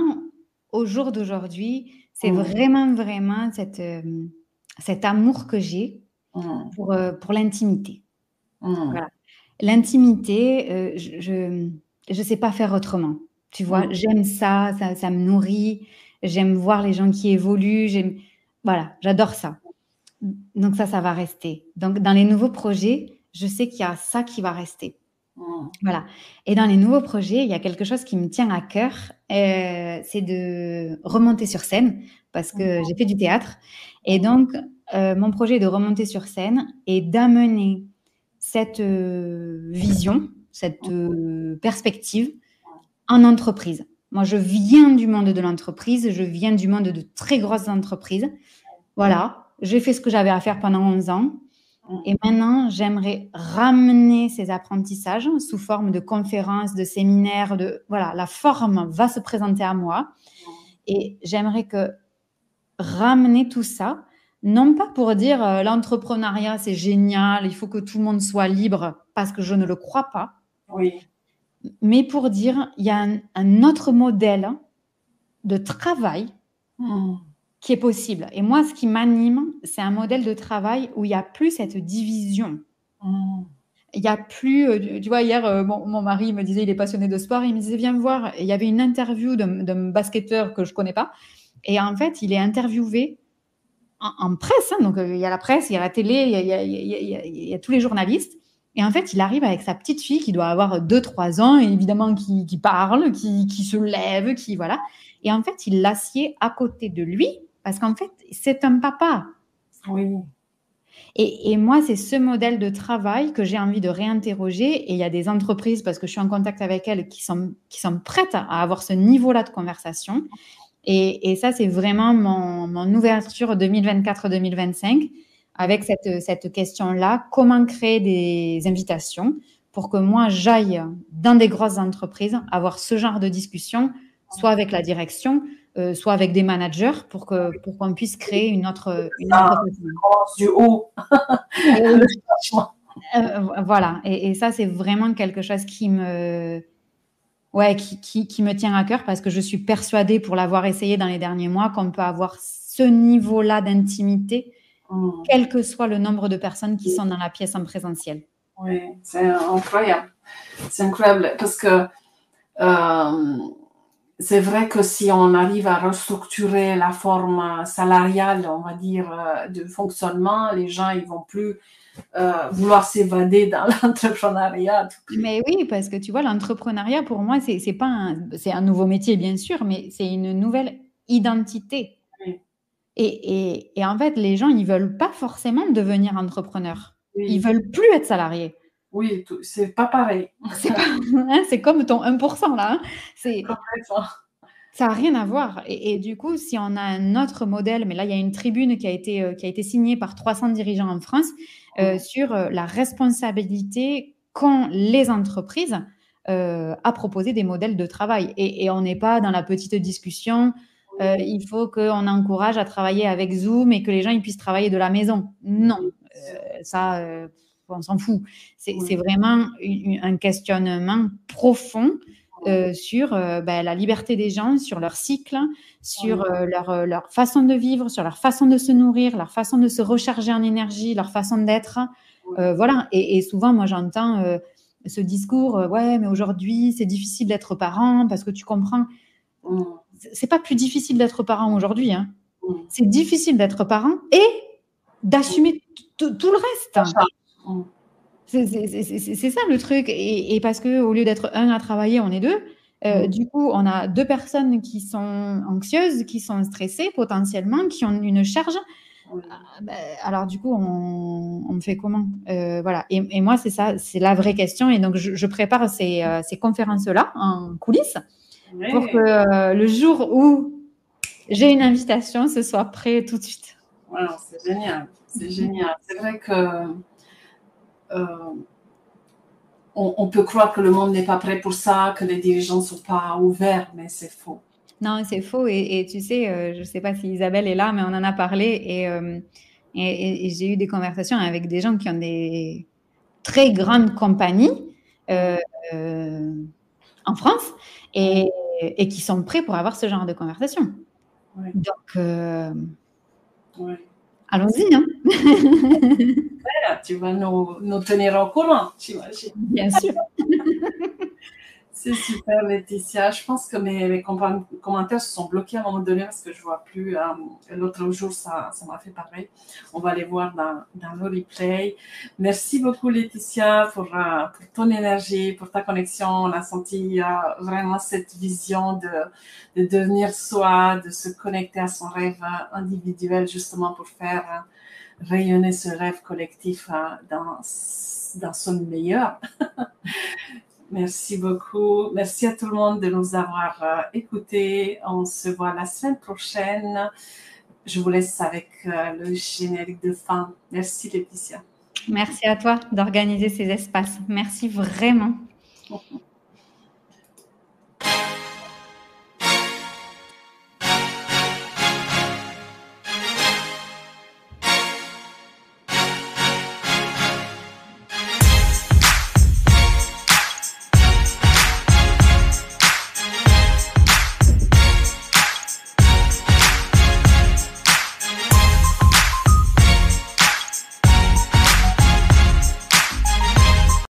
au jour d'aujourd'hui, c'est vraiment, vraiment cet amour que j'ai pour l'intimité. Voilà. L'intimité, je sais pas faire autrement. Tu vois, j'aime ça me nourrit. J'aime voir les gens qui évoluent. Voilà, j'adore ça. Donc ça va rester. Donc dans les nouveaux projets, je sais qu'il y a ça qui va rester. Voilà. Et dans les nouveaux projets, il y a quelque chose qui me tient à cœur, c'est de remonter sur scène parce que j'ai fait du théâtre. Et donc, mon projet est de remonter sur scène et d'amener cette vision, cette perspective en entreprise. Moi, je viens du monde de l'entreprise, je viens du monde de très grosses entreprises. Voilà. j'ai fait ce que j'avais à faire pendant 11 ans. Mm. Et maintenant, j'aimerais ramener ces apprentissages sous forme de conférences, de séminaires, voilà, la forme va se présenter à moi. Et j'aimerais ramener tout ça, non pas pour dire l'entrepreneuriat, c'est génial, il faut que tout le monde soit libre, parce que je ne le crois pas. Oui. Mais pour dire, il y a un autre modèle de travail qui est possible. Et moi, ce qui m'anime, c'est un modèle de travail où il n'y a plus cette division. Il n'y a plus, tu vois, hier, mon mari me disait, il est passionné de sport, il me disait, viens me voir. Et il y avait une interview d'un basketteur que je ne connais pas. Et en fait, il est interviewé en presse. Hein, donc, il y a la presse, il y a la télé, il y a tous les journalistes. Et en fait, il arrive avec sa petite fille qui doit avoir 2-3 ans, et évidemment qui parle, qui se lève, qui voilà. Et en fait, il l'assied à côté de lui parce qu'en fait, c'est un papa. Oui. Et moi, c'est ce modèle de travail que j'ai envie de réinterroger. Et il y a des entreprises, parce que je suis en contact avec elles, qui sont prêtes à avoir ce niveau-là de conversation. Et ça, c'est vraiment mon ouverture 2024-2025 avec cette question-là. Comment créer des invitations pour que moi, j'aille dans des grosses entreprises avoir ce genre de discussion, soit avec la direction, soit avec des managers, pour qu'on puisse créer une autre du haut. Voilà. Et ça, c'est vraiment quelque chose qui me tient à cœur, parce que je suis persuadée, pour l'avoir essayé dans les derniers mois, qu'on peut avoir ce niveau-là d'intimité, quel que soit le nombre de personnes qui sont dans la pièce en présentiel. Oui, c'est incroyable. C'est incroyable parce que c'est vrai que si on arrive à restructurer la forme salariale, on va dire, de fonctionnement, les gens, ils vont plus vouloir s'évader dans l'entrepreneuriat. Mais oui, parce que tu vois, l'entrepreneuriat, pour moi, c'est un nouveau métier, bien sûr, mais c'est une nouvelle identité. Oui. Et en fait, les gens, ils veulent pas forcément devenir entrepreneurs. Oui. Ils veulent plus être salariés. Oui, c'est pas pareil. C'est comme ton 1% là. Complètement. Ça n'a rien à voir. Et du coup, si on a un autre modèle, mais là, il y a une tribune qui a été signée par 300 dirigeants en France sur la responsabilité qu'ont les entreprises à proposer des modèles de travail. Et on n'est pas dans la petite discussion. Il faut qu'on encourage à travailler avec Zoom et que les gens ils puissent travailler de la maison. Non, ça, on s'en fout. C'est vraiment un questionnement profond sur la liberté des gens, sur leur cycle, sur leur façon de vivre, sur leur façon de se nourrir, leur façon de se recharger en énergie, leur façon d'être. Voilà. Et souvent, moi, j'entends ce discours, ouais, mais aujourd'hui, c'est difficile d'être parent parce que tu comprends. C'est pas plus difficile d'être parent aujourd'hui. Hein. C'est difficile d'être parent et d'assumer tout le reste. C'est ça le truc. Et parce qu'au lieu d'être un à travailler, on est deux. Du coup, on a 2 personnes qui sont anxieuses, qui sont stressées potentiellement, qui ont une charge. Alors du coup, on fait comment voilà. Et moi, c'est ça, c'est la vraie question. Et donc, je prépare ces conférences-là en coulisses pour que le jour où j'ai une invitation, ce soit prêt tout de suite. Wow, c'est génial. C'est génial. C'est vrai que on peut croire que le monde n'est pas prêt pour ça, que les dirigeants ne sont pas ouverts, mais c'est faux. Non, c'est faux. Et tu sais, je ne sais pas si Isabelle est là, mais on en a parlé. Et j'ai eu des conversations avec des gens qui ont des très grandes compagnies en France et qui sont prêts pour avoir ce genre de conversation. Oui. Donc, oui. Allons-y. Hein. Tu vas nous tenir au courant, j'imagine. Bien sûr. C'est super, Laetitia. Je pense que mes commentaires se sont bloqués à un moment donné parce que je ne vois plus. L'autre jour, ça m'a fait pareil. On va les voir dans le replay. Merci beaucoup, Laetitia, pour ton énergie, pour ta connexion. On a senti vraiment cette vision de devenir soi, de se connecter à son rêve individuel, justement pour faire rayonner ce rêve collectif dans son meilleur. Merci beaucoup. Merci à tout le monde de nous avoir écoutés. On se voit la semaine prochaine je vous laisse avec le générique de fin. Merci Laetitia. Merci à toi d'organiser ces espaces. Merci vraiment.